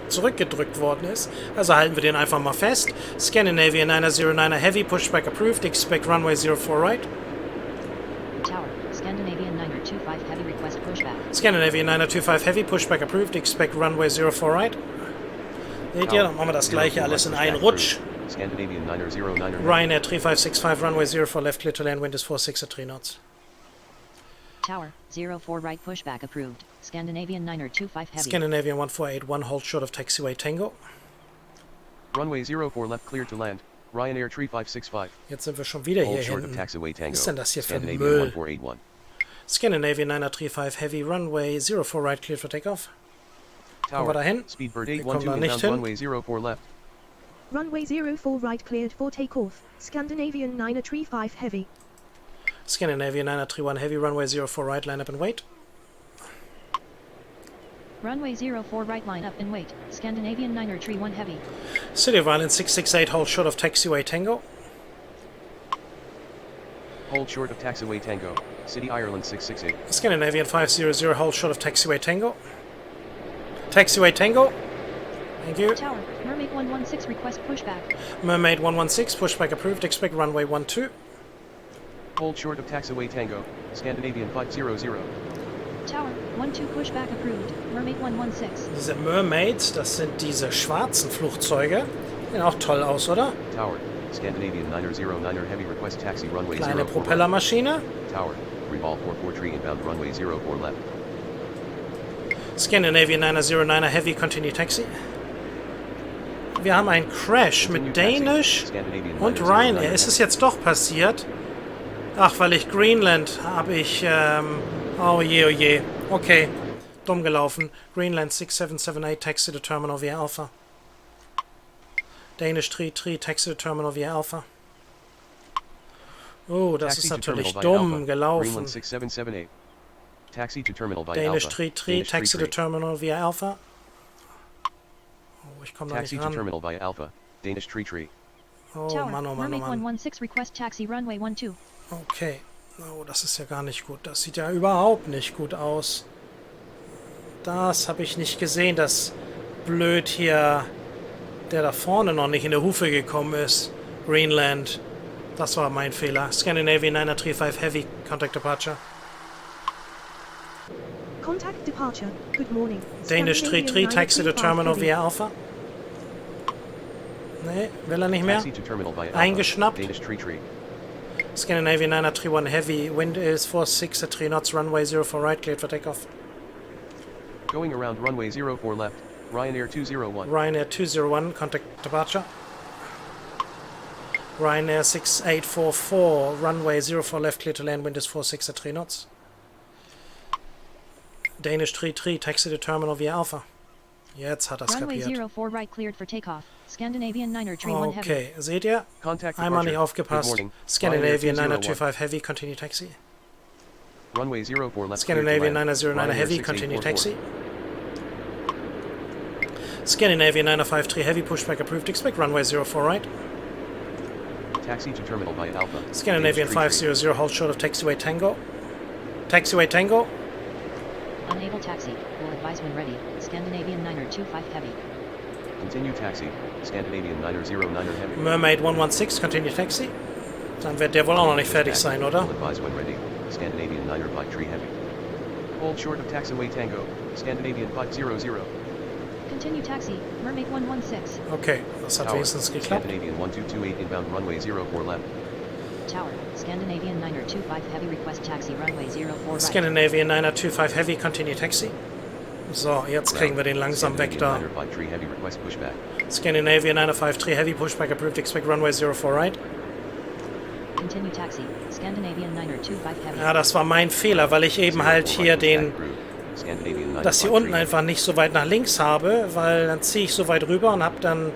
zurückgedrückt worden ist. Also halten wir den einfach mal fest. Scandinavian 909er Heavy, pushback approved, expect runway 04 right. Tower, Scandinavian 925 heavy, request pushback. Scandinavian 925 Heavy, pushback approved, expect runway 04 right. Seht ihr, dann machen wir das gleiche alles in einen Rutsch. Scandinavian 909er. Ryanair 3565, runway 04 left, clear to land, wind is 46 at 3 knots. Tower, 04 right pushback approved. Scandinavian 925 heavy. Scandinavian 1481, hold short of taxiway Tango. Runway 04 left, clear to land, Ryanair 3565. Jetzt sind wir schon wieder hier Hold short of hinten. taxiway Tango. Was ist denn das hier für ein Scandinavian Müll? 1481. Scandinavian 935 Heavy, runway 04 right, clear for takeoff. Kommen wir da hin? Speedbird Wir kommen 812 da nicht inbound hin. runway 04 left. Runway 04 right cleared for takeoff. Scandinavian 935 heavy. Scandinavian 931 Heavy, runway 04 right, line up and wait. Runway 04 right, line up and wait. Scandinavian 931 heavy. City of Island 668, hold short of taxiway Tango. Hold short of taxiway Tango, City Ireland 668. Scandinavian 500, hold short of taxiway Tango. Taxiway Tango. Thank you. Tower, Mermaid 116 request pushback. Mermaid 116, pushback approved, expect runway 12. Hold short of taxiway Tango, Scandinavian 500. Tower, 12 pushback approved. Mermaid 116. Diese Mermaids, das sind diese schwarzen Flugzeuge. Sehen auch toll aus, oder? Tower, Scandinavian 909er heavy request taxi runway 04 Kleine right. Propellermaschine. Tower, Revolve 44 tree inbound runway 04 left. Scandinavian 909er Heavy Continue Taxi. Wir haben einen Crash mit Danish und Ryanair. Ist es jetzt doch passiert? Ach, weil ich Greenland habe ich... oh je, oh je. Okay, dumm gelaufen. Greenland 6778 Taxi to Terminal via Alpha. Danish 33 Taxi to Terminal via Alpha. Oh, das ist natürlich dumm gelaufen. Taxi to terminal by Danish Alpha. 33 Taxi to Terminal via Alpha. Oh, ich komme da Taxi nicht to ran. terminal by Alpha. Danish tree. Oh Tower, Mann, oh Mann, oh Mermaid Mann. 116 request taxi runway 12. Okay. Oh, das ist ja gar nicht gut. Das sieht ja überhaupt nicht gut aus. Das habe ich nicht gesehen, dass blöd hier der da vorne noch nicht in der Hufe gekommen ist. Greenland. Das war mein Fehler. Scandinavian 935 Heavy, Contact Departure. Contact departure. Good morning. Danish 33, Taxi to Terminal via Alpha. Nee, will er nicht mehr. Taxi to terminal by Alpha. Eingeschnappt. Danish tree. Scandinavian 931 Heavy, wind is 46 at 3 knots, runway 04 right, cleared for takeoff. Going around runway 04 left. Ryanair 201. Ryanair 201, contact departure. Ryanair 6844, runway 04 left, clear to land, wind is 46 at 3 knots. Danish 33, taxi to terminal via Alpha. Jetzt hat er es Runway kapiert. 04 right cleared for takeoff. Scandinavian 9er tree 1 heavy. Okay, seht ihr? Contact Einmal departure. nicht aufgepasst. Good morning. Scandinavian Ryanair 925 Heavy, continue taxi. Runway 04 left. Scandinavian clear to land. 909 Heavy, Ryanair continue 6844. taxi. Scandinavian 953 Heavy, pushback approved, expect runway 04 right. Taxi to terminal by Alpha. Scandinavian Danish tree. 500, hold short of taxiway Tango. Taxiway Tango. Unable taxi. Will advise when ready. Scandinavian 9er 25 heavy. Continue taxi. Scandinavian 909er heavy. Mermaid 116, continue taxi. Dann wird der wohl auch noch nicht fertig sein, oder? Will advise when ready. Scandinavian 9er tree heavy. Hold short of taxiway Tango. Scandinavian 500. Continue taxi. Mermaid 116. Okay, das hat Tower. wenigstens geklappt. Scandinavian 1228 inbound runway 04 left. Tower. Scandinavian 9er 25 heavy request taxi runway 04 right. Scandinavian 925 Heavy, continue taxi. So, jetzt kriegen wir den langsam weg da. Scandinavian 953 heavy request pushback. Scandinavian 953 Heavy, pushback approved, expect runway 04 right. Continue taxi. Scandinavian 9er 25 heavy. Ja, das war mein Fehler, weil ich eben halt hier den... Scandinavian das hier unten einfach nicht so weit nach links habe, weil dann ziehe ich so weit rüber und habe dann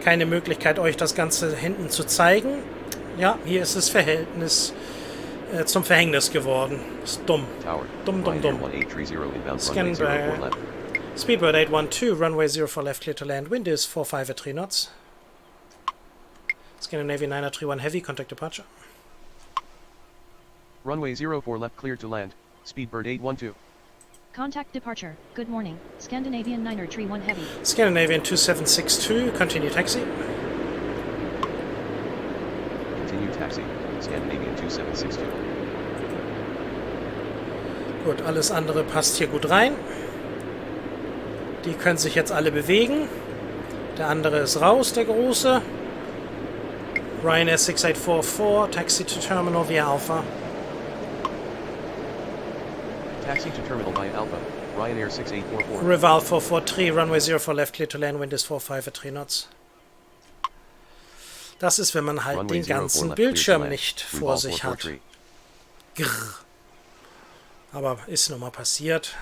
keine Möglichkeit, euch das Ganze hinten zu zeigen. Ja, hier ist das Verhältnis zum Verhängnis geworden. Ist dumm. Tower. Dumm. Ryanair 1830 inbound Scan runway 04 by- left. Speedbird 812, runway 04 left, clear to land. Wind is 45 at 3 knots. Scandinavian 931 Heavy, contact departure. Runway 04 left cleared to land. Speedbird 812. Contact departure. Good morning. Scandinavian 9er tree 1 heavy. Scandinavian 2762, continue taxi. Continue taxi. Scandinavian 2762. Gut, alles andere passt hier gut rein. Die können sich jetzt alle bewegen. Der andere ist raus, der große. Ryanair 6844, taxi to terminal via Alpha. Taxi to terminal by Alpha. Ryanair 6844. Reval 443, runway 04 left, clear to land, wind is 45 at 3 knots. Das ist, wenn man halt Runway den 04 ganzen left, clear to Bildschirm land. nicht vor Revolve sich hat. 443. Grrr. Aber ist nun mal passiert.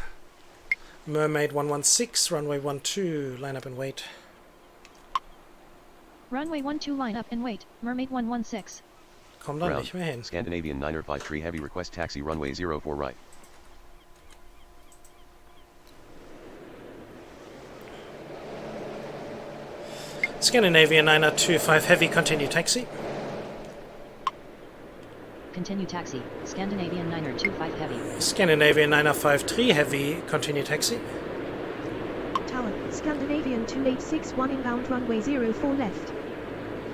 Mermaid 116, runway 12, line up and wait. Runway 12 line up and wait. Mermaid 116. Komm da Ground. nicht mehr hin. Scandinavian 953 heavy request taxi runway 04 right. Scandinavian 925 Heavy, continue taxi. Continue taxi. Scandinavian 9er 25 heavy. Scandinavian 953 Heavy, continue taxi. Tower. Scandinavian 2861 inbound runway 04 left.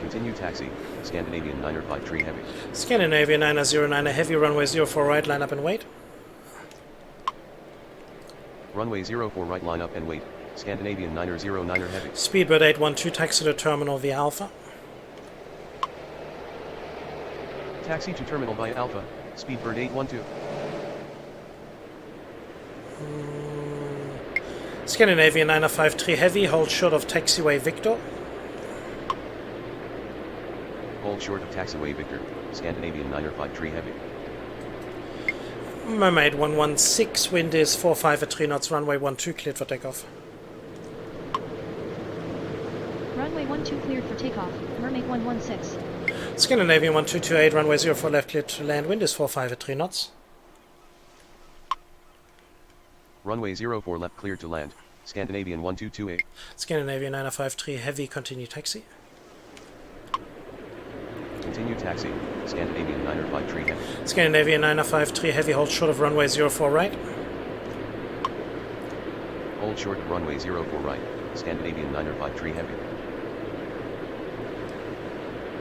Continue taxi. Scandinavian 953 heavy. Scandinavian 909 Heavy, runway 04 right, line up and wait. Runway 04 right, line up and wait. Scandinavian 909er heavy. Speedbird 812, taxi to terminal via Alpha. Taxi to terminal via Alpha, Speedbird 812. Scandinavian 953 heavy, hold short of taxiway Victor. Hold short of taxiway Victor, Scandinavian 953 heavy. Mermaid 116, wind is 45 at 3 knots, runway 12 cleared for takeoff. Runway 12 cleared for takeoff, Mermaid 116. Scandinavian 1228, runway 04 left cleared to land, wind is 45 at 3 knots. Runway 04 left cleared to land, Scandinavian 1228. Scandinavian 953 heavy, continue taxi. Continue taxi, Scandinavian 953 heavy. Scandinavian 953 heavy, hold short of runway 04 right. Hold short of runway 04 right, Scandinavian 953 heavy.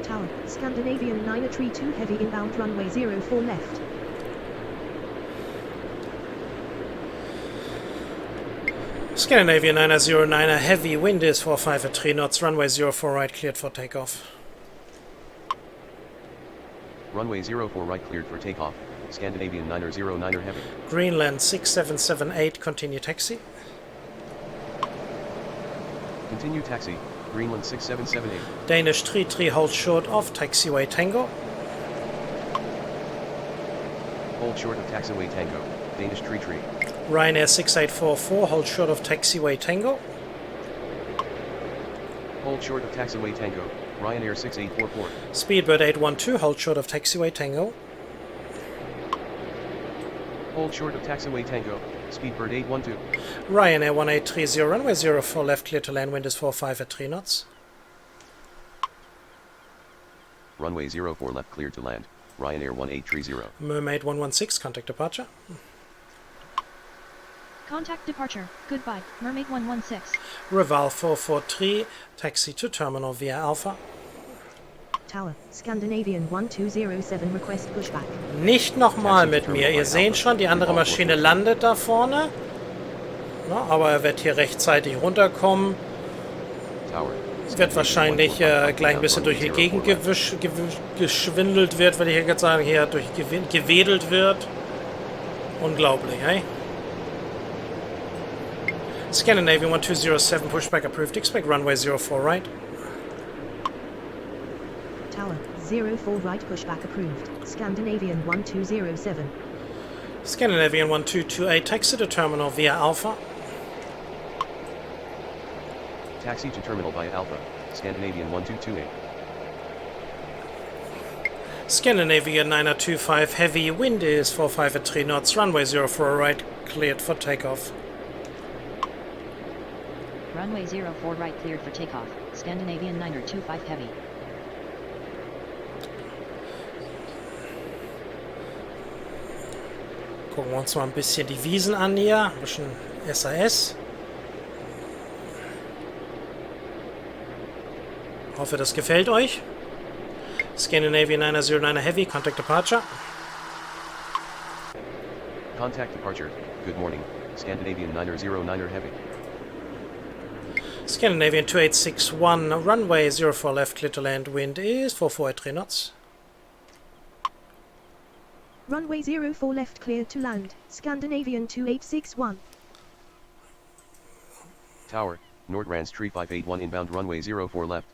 Tower, Scandinavian 932 heavy inbound runway 04 left. Scandinavian 909 heavy, wind is 45 at 3 knots, runway 04 right cleared for takeoff. Runway 04 right cleared for takeoff, Scandinavian 909er heavy. Greenland 6778, continue taxi. Continue taxi, Greenland 6778. Danish 33, hold short of taxiway Tango. Hold short of taxiway Tango, Danish 33. Ryanair 6844, hold short of taxiway Tango. Hold short of taxiway Tango, Ryanair 6844. Speedbird 812, hold short of taxiway Tango. Hold short of taxiway Tango, Speedbird 812. Ryanair 1830, runway 04 left clear to land, wind is 45 at 3 knots. Runway 04 left cleared to land, Ryanair 1830. Mermaid 116, contact departure. Contact departure, goodbye, Mermaid 116. Reval 443, taxi to terminal via Alpha. Tower, Scandinavian 1207 request pushback. Nicht nochmal mit mir, ihr seht schon, die andere Maschine landet da vorne. Na, aber er wird hier rechtzeitig runterkommen. Es wird wahrscheinlich gleich ein bisschen durch die Gegend geschwindelt wird, würde ich jetzt sagen, hier gewedelt wird. Unglaublich, hey? Scandinavian 1207, pushback approved. Expect runway 04 right. Tower, 04 right pushback approved. Scandinavian 1207. Scandinavian 1228, taxi to terminal via Alpha. Taxi to terminal via Alpha, Scandinavian 1228. Scandinavian 925 heavy, wind is 45 at 3 knots, runway 04 right, cleared for takeoff. Runway 04 right cleared for takeoff, Scandinavian 925 heavy. Gucken wir uns mal ein bisschen die Wiesen an hier, ein bisschen SAS. Hoffe, das gefällt euch. Scandinavian 909 heavy, contact departure. Contact departure, good morning, Scandinavian 909er heavy. Scandinavian 2861, runway 04 left, clear to land, wind is 44 at 3 knots. Runway 04 left cleared to land, Scandinavian 2861. Tower, Nordrands 3581 inbound runway 04 left.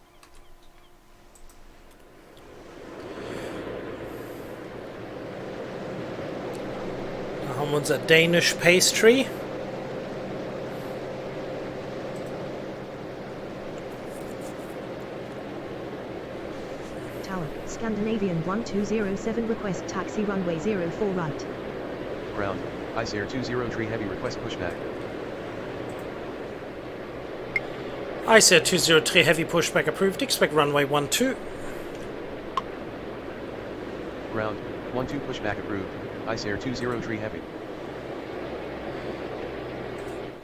Da haben wir unser Danish Pastry. Tower, Scandinavian 1207 request taxi runway 04 right. Ground, ICAIR 203 heavy request pushback. ICAIR 203 heavy pushback approved, expect runway 12. Ground, 12 pushback approved, ICAIR 203 heavy.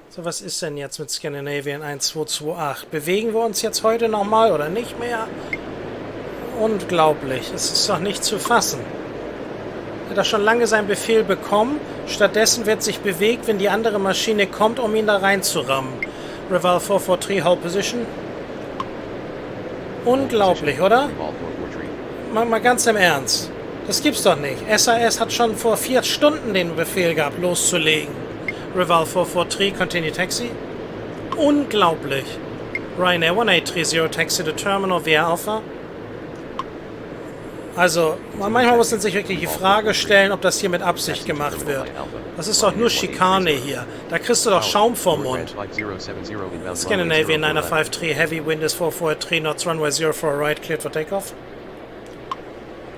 So, was ist denn jetzt mit Scandinavian 1228? Bewegen wir uns jetzt heute nochmal oder nicht mehr? Unglaublich, es ist doch nicht zu fassen. Er hat doch schon lange seinen Befehl bekommen Stattdessen wird sich bewegt, wenn die andere Maschine kommt, um ihn da reinzurammen. Reval 443, hold position. Unglaublich, oder? Mal ganz im Ernst. Das gibt's doch nicht. SAS hat schon vor 4 Stunden den Befehl gehabt, loszulegen. Reval 443, continue taxi. Unglaublich. Ryanair 1830, taxi to terminal via Alpha. Also, manchmal muss man sich wirklich die Frage stellen, ob das hier mit Absicht gemacht wird. Das ist doch nur Schikane hier. Da kriegst du doch Schaum vom Mund. Scandinavian 953, heavy wind is 443 knots, runway 04 right, cleared for takeoff.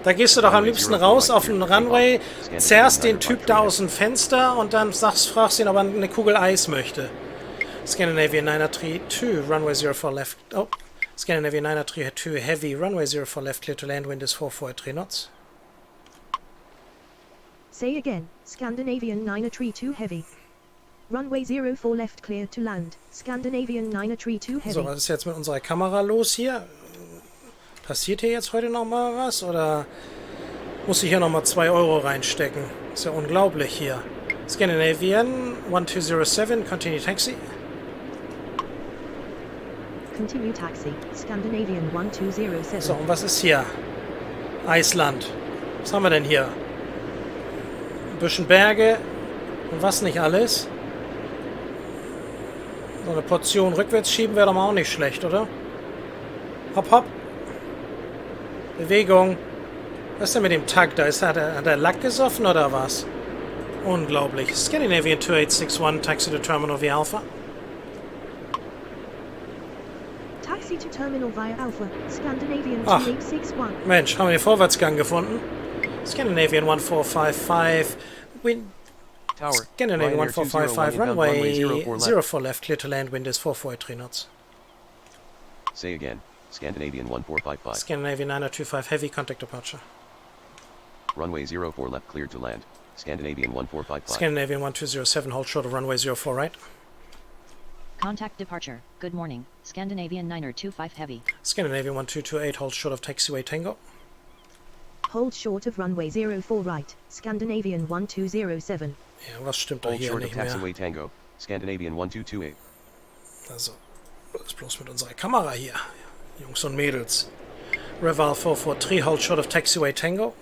Da gehst du doch am liebsten raus auf den Runway, zerrst den Typ da aus dem Fenster und dann fragst ihn, ob er eine Kugel Eis möchte. Scandinavian 932, runway 04 left. Oh. Scandinavian 932 heavy, runway 04 left, clear to land, wind is 443 knots. Say again, Scandinavian 932 heavy. Runway 04 left, clear to land. Scandinavian 932 heavy. So, was ist jetzt mit unserer Kamera los hier? Passiert hier jetzt heute nochmal was? Oder muss ich hier nochmal 2 Euro reinstecken? Ist ja unglaublich hier. Scandinavian 1207, continue taxi. Continue taxi, Scandinavian 1207. So, und was ist hier? Eisland. Was haben wir denn hier? Ein bisschen Berge und was nicht alles. So eine Portion rückwärts schieben wäre doch mal auch nicht schlecht, oder? Hopp, hopp. Bewegung. Was ist denn mit dem Tag da? Hat er Lack gesoffen oder was? Unglaublich. Scandinavian 2861, taxi to terminal via Alpha. Taxi to terminal via Alpha, Scandinavian 2861. Mensch, haben wir den Vorwärtsgang gefunden? Scandinavian 1455, wind. Scandinavian 1455, runway 04 left, clear to land, wind is 443 knots. Say again, Scandinavian 1455. Scandinavian 9025, heavy contact departure. Runway 04 left, clear to land. Scandinavian 1455. Scandinavian 1207, hold short of runway 04 right. Contact departure. Good morning. Scandinavian 925 heavy. Scandinavian 1228, hold short of taxiway Tango. Hold short of runway 04 right, Scandinavian 1207. Ja, was stimmt da Hold hier short of nicht mehr? taxiway Tango, Scandinavian 1228. Also, was ist bloß mit unserer Kamera hier? Jungs und Mädels. Reval 443, hold short of taxiway Tango.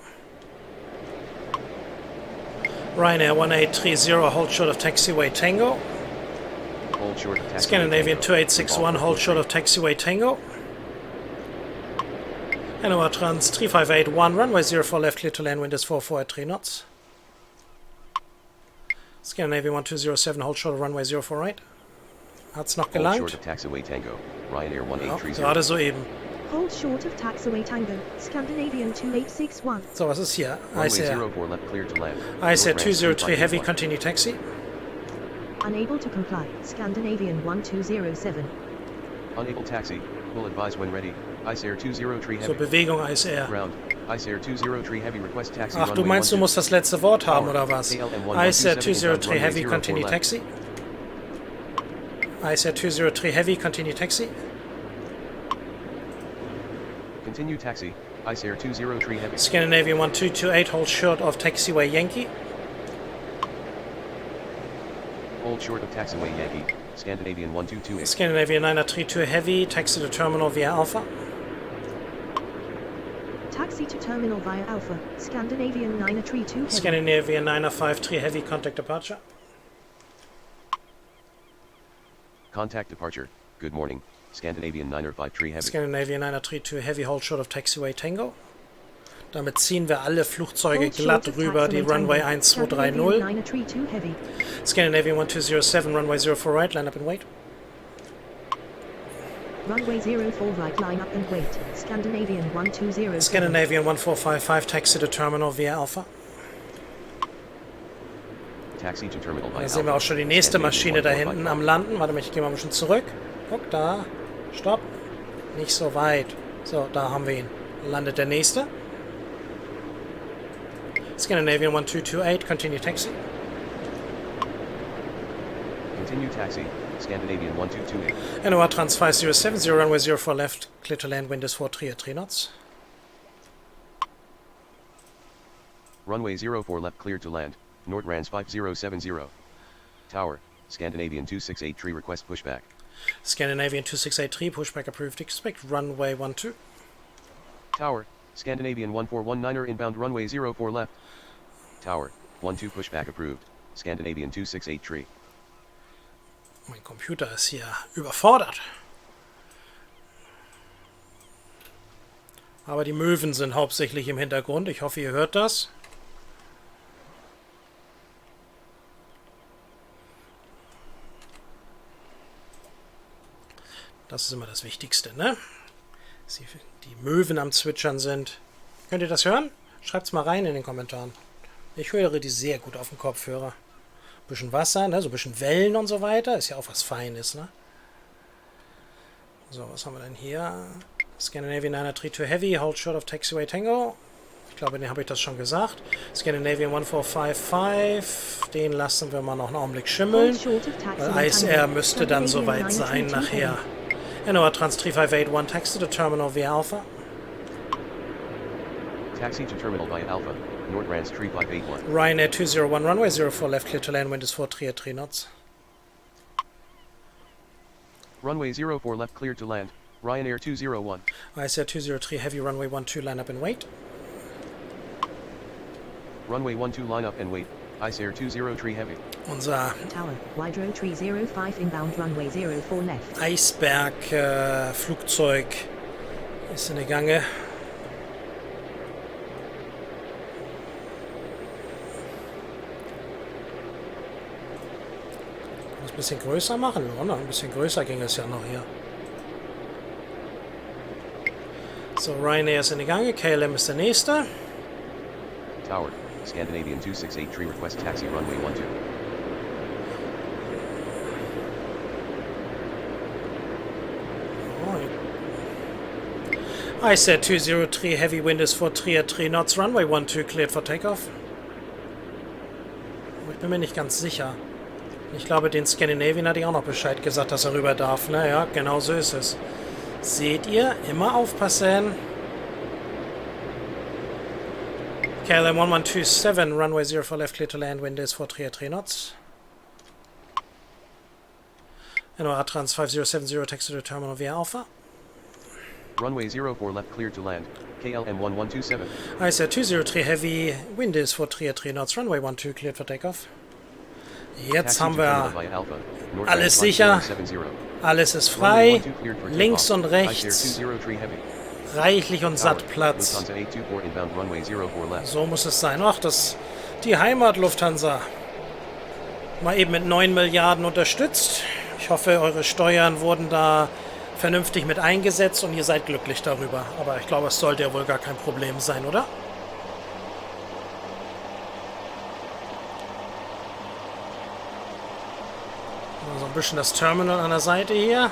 Ryanair 1830, hold short of taxiway Tango. Hold short of taxiway Scandinavian Tango. 2861, hold short of taxiway Tango. Newark Trans 3581, runway 04 left, clear to land, wind is 443 knots. Scandinavian 1207, hold short of runway 04 right. Hat's noch Hold short gelangt? of taxiway Tango, Ryanair Ja, 1830. gerade soeben. Hold short of taxiway Tango, Scandinavian 2861. So, was ist hier? Runway ICR. 04 left, clear to land. ICR North ramp 203 heavy, 3581. continue taxi. Unable to comply, Scandinavian 1207. Unable taxi, will advise when ready. ICR 203 So, heavy. Bewegung ICR. Ground, ICR 203 heavy, request taxi. Ach, du runway meinst, du 12. musst das letzte Wort haben, oder was? ALM ICR 127 203 heavy, runway 04 continue left. taxi. ICR 203 heavy, continue taxi. Continue taxi, ICR 203 heavy. Scandinavian 1228, hold short of taxiway Yankee. Hold short of taxiway Yankee, Scandinavian 1228. Scandinavian 932 heavy, taxi to terminal via Alpha. Taxi to terminal via Alpha, Scandinavian 932 heavy. Scandinavian 953 heavy, contact departure. Contact departure, good morning, Scandinavian 953 heavy. Scandinavian 932 heavy, hold short of taxiway Tango. Damit ziehen wir alle Flugzeuge Hold short glatt of rüber, die taxiway Runway Tango, 1230. Scandinavian 932 heavy. Scandinavian 1207, runway 04 right, line up and wait. Runway 04 right, line up and wait, Scandinavian 1207. Scandinavian 1455, taxi to terminal via Alpha. Taxi to terminal by Da sehen wir auch schon die nächste Maschine da hinten am Landen. Warte mal, ich gehe mal ein bisschen zurück. Guck, da. Stopp. Nicht so weit. So, da haben wir ihn. Landet der nächste. Scandinavian 1228, continue taxi. Continue taxi, Scandinavian 1228. Newark Trans 5070, runway 04 left, clear to land, wind is 433 knots. Runway 04 left, clear to land. Nordtrans 5070. Tower, Scandinavian 2683 request pushback. Scandinavian 2683, pushback approved. Expect runway 12. Tower, Scandinavian 1419er inbound runway 04 left. Tower, 12 pushback approved. Scandinavian 2683. Mein Computer ist hier überfordert. Aber die Möwen sind hauptsächlich im Hintergrund. Ich hoffe, ihr hört das. Das ist immer das Wichtigste, ne? Dass die Möwen am Zwitschern sind. Könnt ihr das hören? Schreibt's mal rein in den Kommentaren. Ich höre die sehr gut auf dem Kopfhörer. Bisschen Wasser, ne? So ein bisschen Wellen und so weiter. Ist ja auch was Feines, ne? So, was haben wir denn hier? Scandinavian 932 Heavy, hold short of taxiway Tango. Ich glaube, den habe ich das schon gesagt. Scandinavian 1455, den lassen wir mal noch einen Augenblick schimmeln. Weil ISR müsste dann soweit sein nachher. Nordtrans 3581, taxi to terminal via Alpha. Taxi to terminal via Alpha, Nordtrans 3581. Ryanair 201, runway 04 left, clear to land, wind is 433 knots. Runway 04 left cleared to land, Ryanair 201. ISR 203 heavy, runway 12 line up and wait. Runway 12 line up and wait, ISR 203 heavy. Unser Tower, Hydro 305 inbound runway 04 left. Eisberg-Flugzeug ist in der Gange. Muss ein bisschen größer machen, ja, noch ein bisschen größer ging es ja noch hier. So, Ryanair ist in der Gange, KLM ist der nächste. Tower, Scandinavian 2683 request taxi runway 12. I said 203 heavy wind is 433 knots, runway 12 cleared for takeoff. Aber ich bin mir nicht ganz sicher. Ich glaube, den Scandinavian hatte ich auch noch Bescheid gesagt, dass er rüber darf. Naja, genau so ist es. Seht ihr? Immer aufpassen. KLM 1127, runway 04 left, clear to land, wind is 433 knots. Nordtrans 5070, taxi to terminal via Alpha. Runway 04 left cleared to land, KLM 1127. ISR 203 heavy, wind is 433 knots, runway 12 cleared for takeoff. Jetzt haben wir alles sicher, alles ist frei, links und rechts, reichlich und satt Platz. So muss es sein. Ach, die Heimat Lufthansa. Mal eben mit 9 Milliarden unterstützt. Ich hoffe, eure Steuern wurden da vernünftig mit eingesetzt und ihr seid glücklich darüber. Aber ich glaube, es sollte ja wohl gar kein Problem sein, oder? So ein bisschen das Terminal an der Seite hier.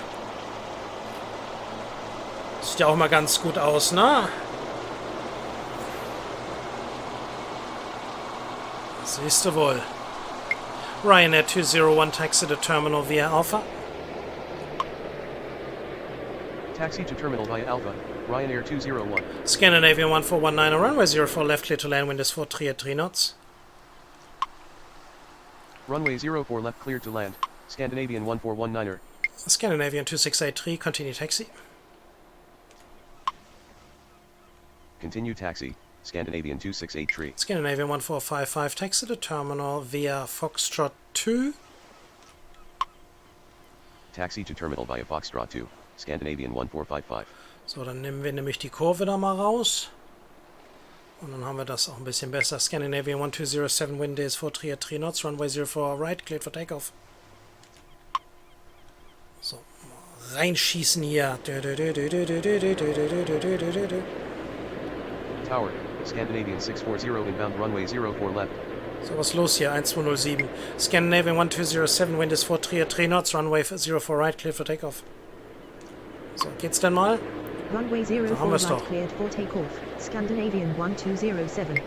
Sieht ja auch mal ganz gut aus, ne? Siehst du wohl. Ryanair 201 taxi to terminal via Alpha. Taxi to terminal via Alpha, Ryanair 201. Scandinavian 1419, runway 04 left, clear to land, wind is 433 knots. Runway 04 left cleared to land, Scandinavian 1419er. Scandinavian 2683, continue taxi. Continue taxi, Scandinavian 2683. Scandinavian 1455, taxi to terminal via Foxtrot 2. Taxi to terminal via Foxtrot 2, Scandinavian 1455. So, dann nehmen wir nämlich die Kurve da mal raus. Und dann haben wir das auch ein bisschen besser. Scandinavian 1207, wind is 433 knots, runway 04 right, cleared for takeoff. So, reinschießen hier. Tower, Scandinavian 640 inbound runway 04 left. So, was ist los hier? 1207. Scandinavian 1207, wind is 433 knots, runway 04 right, cleared for takeoff. So, geht's denn mal? Runway 04 haben wir's right doch. cleared for takeoff. Scandinavian 1207.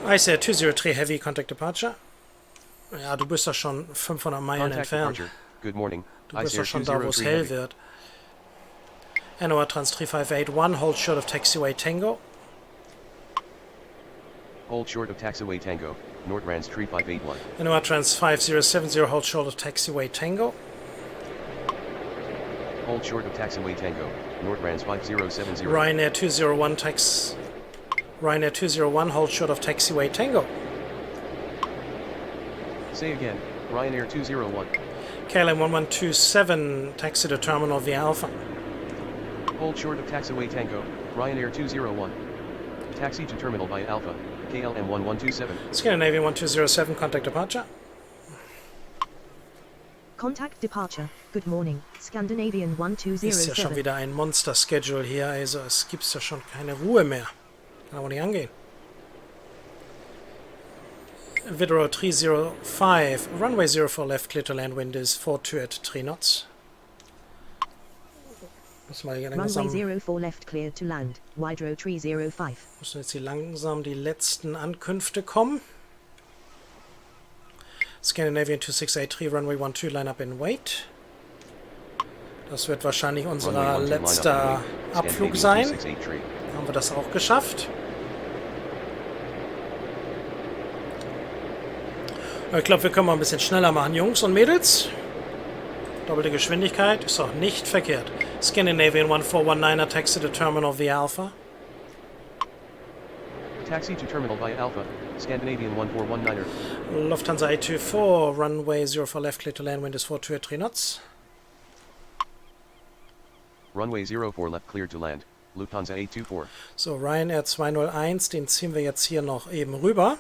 ISR 203 heavy, contact departure. Ja, du bist doch schon 500 Meilen Contact entfernt. departure. Good morning. Du bist ISR doch schon da, wo es 203 hell heavy. wird. Nordtrans 3581, hold short of taxiway Tango. Hold short of taxiway Tango, Nordrands Tree 581. Nordrands 5070, hold short of taxiway Tango. Hold short of taxiway Tango, Nordrands 5070. Ryanair 201 Ryanair 201, hold short of taxiway Tango. Say again, Ryanair 201. KLM 1127, taxi to terminal via Alpha. Hold short of taxiway Tango, Ryanair 201. Taxi to terminal via Alpha, KLM 1127. Scandinavian 1207, contact departure. Contact departure. Good morning. Scandinavian Ist ja schon 1207. wieder ein Monster-Schedule hier, also es gibt ja schon keine Ruhe mehr. Kann aber nicht angehen. Heathrow 305, runway 04 left, clear to land, wind is 42 at 3 knots. Müssen wir hier langsam, Runway 04 left clear to land. Widrow 305. müssen jetzt hier langsam die letzten Ankünfte kommen. Scandinavian 2683, runway 12, line up and wait. Das wird wahrscheinlich unser letzter Abflug sein. Haben wir das auch geschafft. Ich glaube, wir können mal ein bisschen schneller machen, Jungs und Mädels. Doppelte Geschwindigkeit ist auch nicht verkehrt. Scandinavian 1419er, taxi to terminal via Alpha. Taxi to terminal via Alpha, Scandinavian 1419er. Lufthansa 824, runway 04 left, clear to land, wind is 42 at 3 knots. Runway 04 left clear to land, Lufthansa 824. So, Ryanair 201, den ziehen wir jetzt hier noch eben rüber.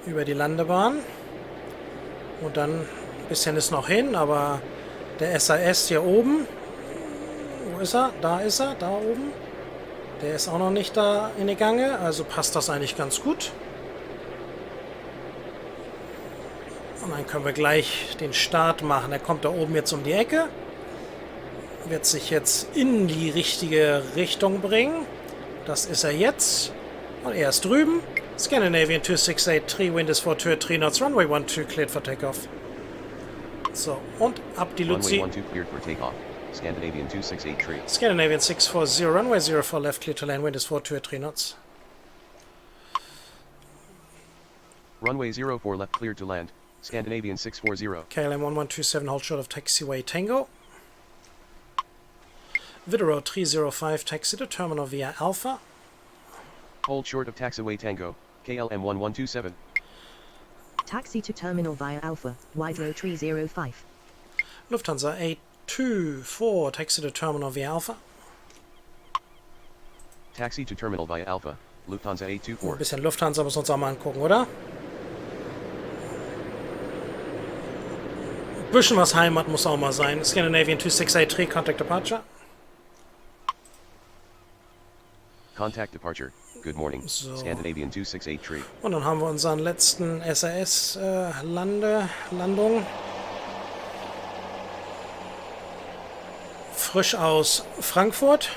Über die Landebahn. Und dann ein bisschen ist noch hin, aber der SAS hier oben, wo ist er? Da ist er, da oben. Der ist auch noch nicht da in die Gange, also passt das eigentlich ganz gut. Und dann können wir gleich den Start machen. Er kommt da oben jetzt um die Ecke. Wird sich jetzt in die richtige Richtung bringen. Das ist er jetzt. Und er ist drüben. Scandinavian 2683, wind is 42 at 3 knots, runway 12 cleared for takeoff. So, und ab die Luzi. Runway 12 cleared for takeoff, Scandinavian 2683. Scandinavian 640, runway 04 left clear to land, wind is 42 at 3 knots. Runway 04 left cleared to land, Scandinavian 640. KLM 1127, hold short of taxiway Tango. Heathrow 305, taxi to terminal via Alpha. Hold short of taxiway Tango, KLM 1127. Taxi to terminal via Alpha. Widrow 305. Lufthansa 824, taxi to terminal via Alpha. Taxi to terminal via Alpha, Lufthansa Ein 824. bisschen Lufthansa müssen wir uns auch mal angucken, oder? Ein bisschen was Heimat muss auch mal sein. Scandinavian 2683, contact departure. Contact departure. Good morning, So. Scandinavian 2683. Und dann haben wir unseren letzten SAS-Landung. Frisch aus Frankfurt.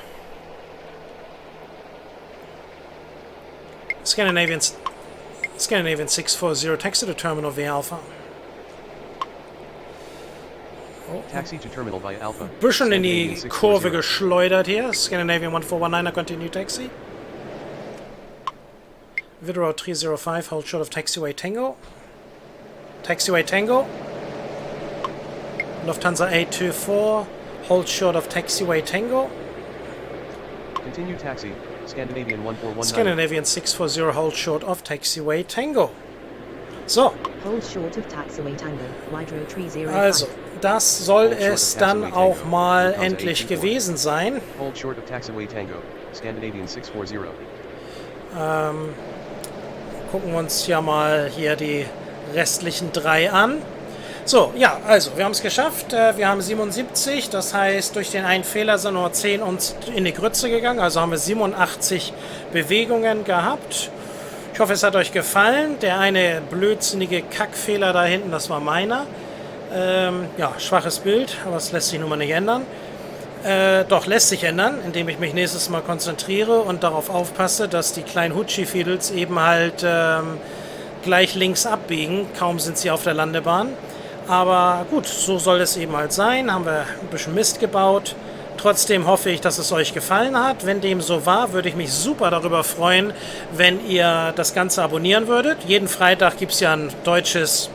Scandinavian 640, taxi to terminal via Alpha. Taxi to terminal via Alpha. Bisschen in die Scandinavian 640. Kurve geschleudert hier. Scandinavian 1419er, continue taxi. Heathrow 305, hold short of taxiway Tango. Taxiway Tango. Lufthansa 824, hold short of taxiway Tango. Continue taxi, Scandinavian 1419. Scandinavian 640, hold short of taxiway Tango. So, Hold short of taxiway Tango. Widrow 305. also, das soll es dann auch mal endlich gewesen sein. Hold short of taxiway Tango, Scandinavian 640. Gucken wir uns ja mal hier die restlichen 3 an. So, ja, also, wir haben es geschafft. Wir haben 77, das heißt, durch den einen Fehler sind nur 10 uns in die Grütze gegangen. Also haben wir 87 Bewegungen gehabt. Ich hoffe, es hat euch gefallen. Der eine blödsinnige Kackfehler da hinten, das war meiner. Ja, schwaches Bild, aber es lässt sich nun mal nicht ändern. Doch, lässt sich ändern, indem ich mich nächstes Mal konzentriere und darauf aufpasse, dass die kleinen Hutschi-Fiedels eben halt gleich links abbiegen. Kaum sind sie auf der Landebahn. Aber gut, so soll es eben halt sein. Haben wir ein bisschen Mist gebaut. Trotzdem hoffe ich, dass es euch gefallen hat. Wenn dem so war, würde ich mich super darüber freuen, wenn ihr das Ganze abonnieren würdet. Jeden Freitag gibt es ja ein deutsches,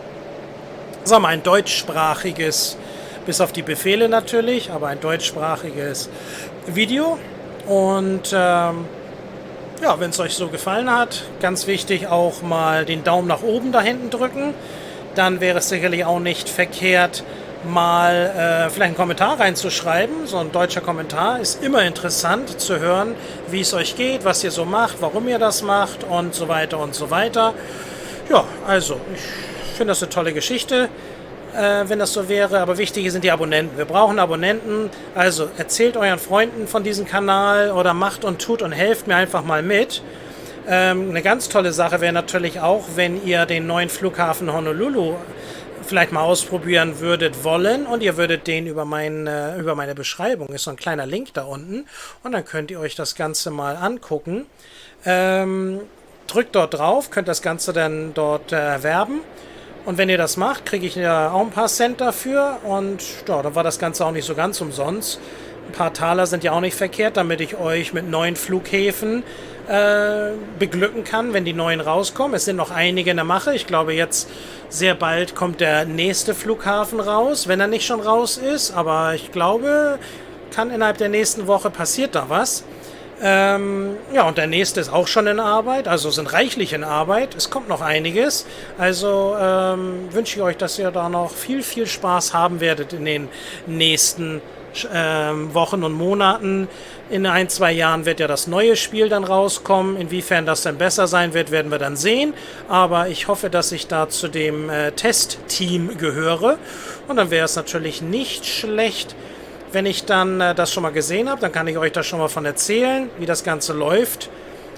sagen wir mal, ein deutschsprachiges, bis auf die Befehle natürlich, aber ein deutschsprachiges Video. Und ja, wenn es euch so gefallen hat, ganz wichtig auch mal den Daumen nach oben da hinten drücken. Dann wäre es sicherlich auch nicht verkehrt, mal vielleicht einen Kommentar reinzuschreiben. So ein deutscher Kommentar ist immer interessant zu hören, wie es euch geht, was ihr so macht, warum ihr das macht und so weiter und so weiter. Ja, also ich finde das eine tolle Geschichte, wenn das so wäre, aber wichtig sind die Abonnenten. Wir brauchen Abonnenten, also erzählt euren Freunden von diesem Kanal oder macht und tut und helft mir einfach mal mit. Eine ganz tolle Sache wäre natürlich auch, wenn ihr den neuen Flughafen Honolulu vielleicht mal ausprobieren würdet wollen und ihr würdet den über meine Beschreibung, ist so ein kleiner Link da unten und dann könnt ihr euch das Ganze mal angucken. Drückt dort drauf, könnt das Ganze dann dort erwerben. Und wenn ihr das macht, kriege ich ja auch ein paar Cent dafür und ja, dann war das Ganze auch nicht so ganz umsonst. Ein paar Taler sind ja auch nicht verkehrt, damit ich euch mit neuen Flughäfen beglücken kann, wenn die neuen rauskommen. Es sind noch einige in der Mache. Ich glaube, jetzt sehr bald kommt der nächste Flughafen raus, wenn er nicht schon raus ist. Aber ich glaube, kann innerhalb der nächsten Woche passiert da was. Ja, und der nächste ist auch schon in Arbeit, also sind reichlich in Arbeit. Es kommt noch einiges. Also wünsche ich euch, dass ihr da noch viel, viel Spaß haben werdet in den nächsten Wochen und Monaten. In 1-2 Jahren wird ja das neue Spiel dann rauskommen. Inwiefern das dann besser sein wird, werden wir dann sehen. Aber ich hoffe, dass ich da zu dem Testteam gehöre. Und dann wäre es natürlich nicht schlecht, wenn ich dann das schon mal gesehen habe, dann kann ich euch da schon mal von erzählen, wie das Ganze läuft.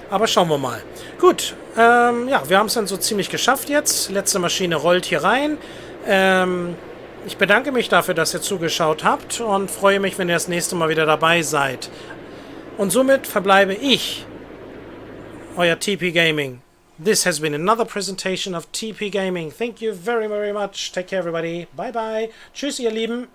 Aber schauen wir mal. Gut, ja, wir haben es dann so ziemlich geschafft jetzt. Letzte Maschine rollt hier rein. Ich bedanke mich dafür, dass ihr zugeschaut habt und freue mich, wenn ihr das nächste Mal wieder dabei seid. Und somit verbleibe ich, euer TP Gaming. This has been another presentation of TP Gaming. Thank you very, very much. Take care, everybody. Bye, bye. Tschüss, ihr Lieben.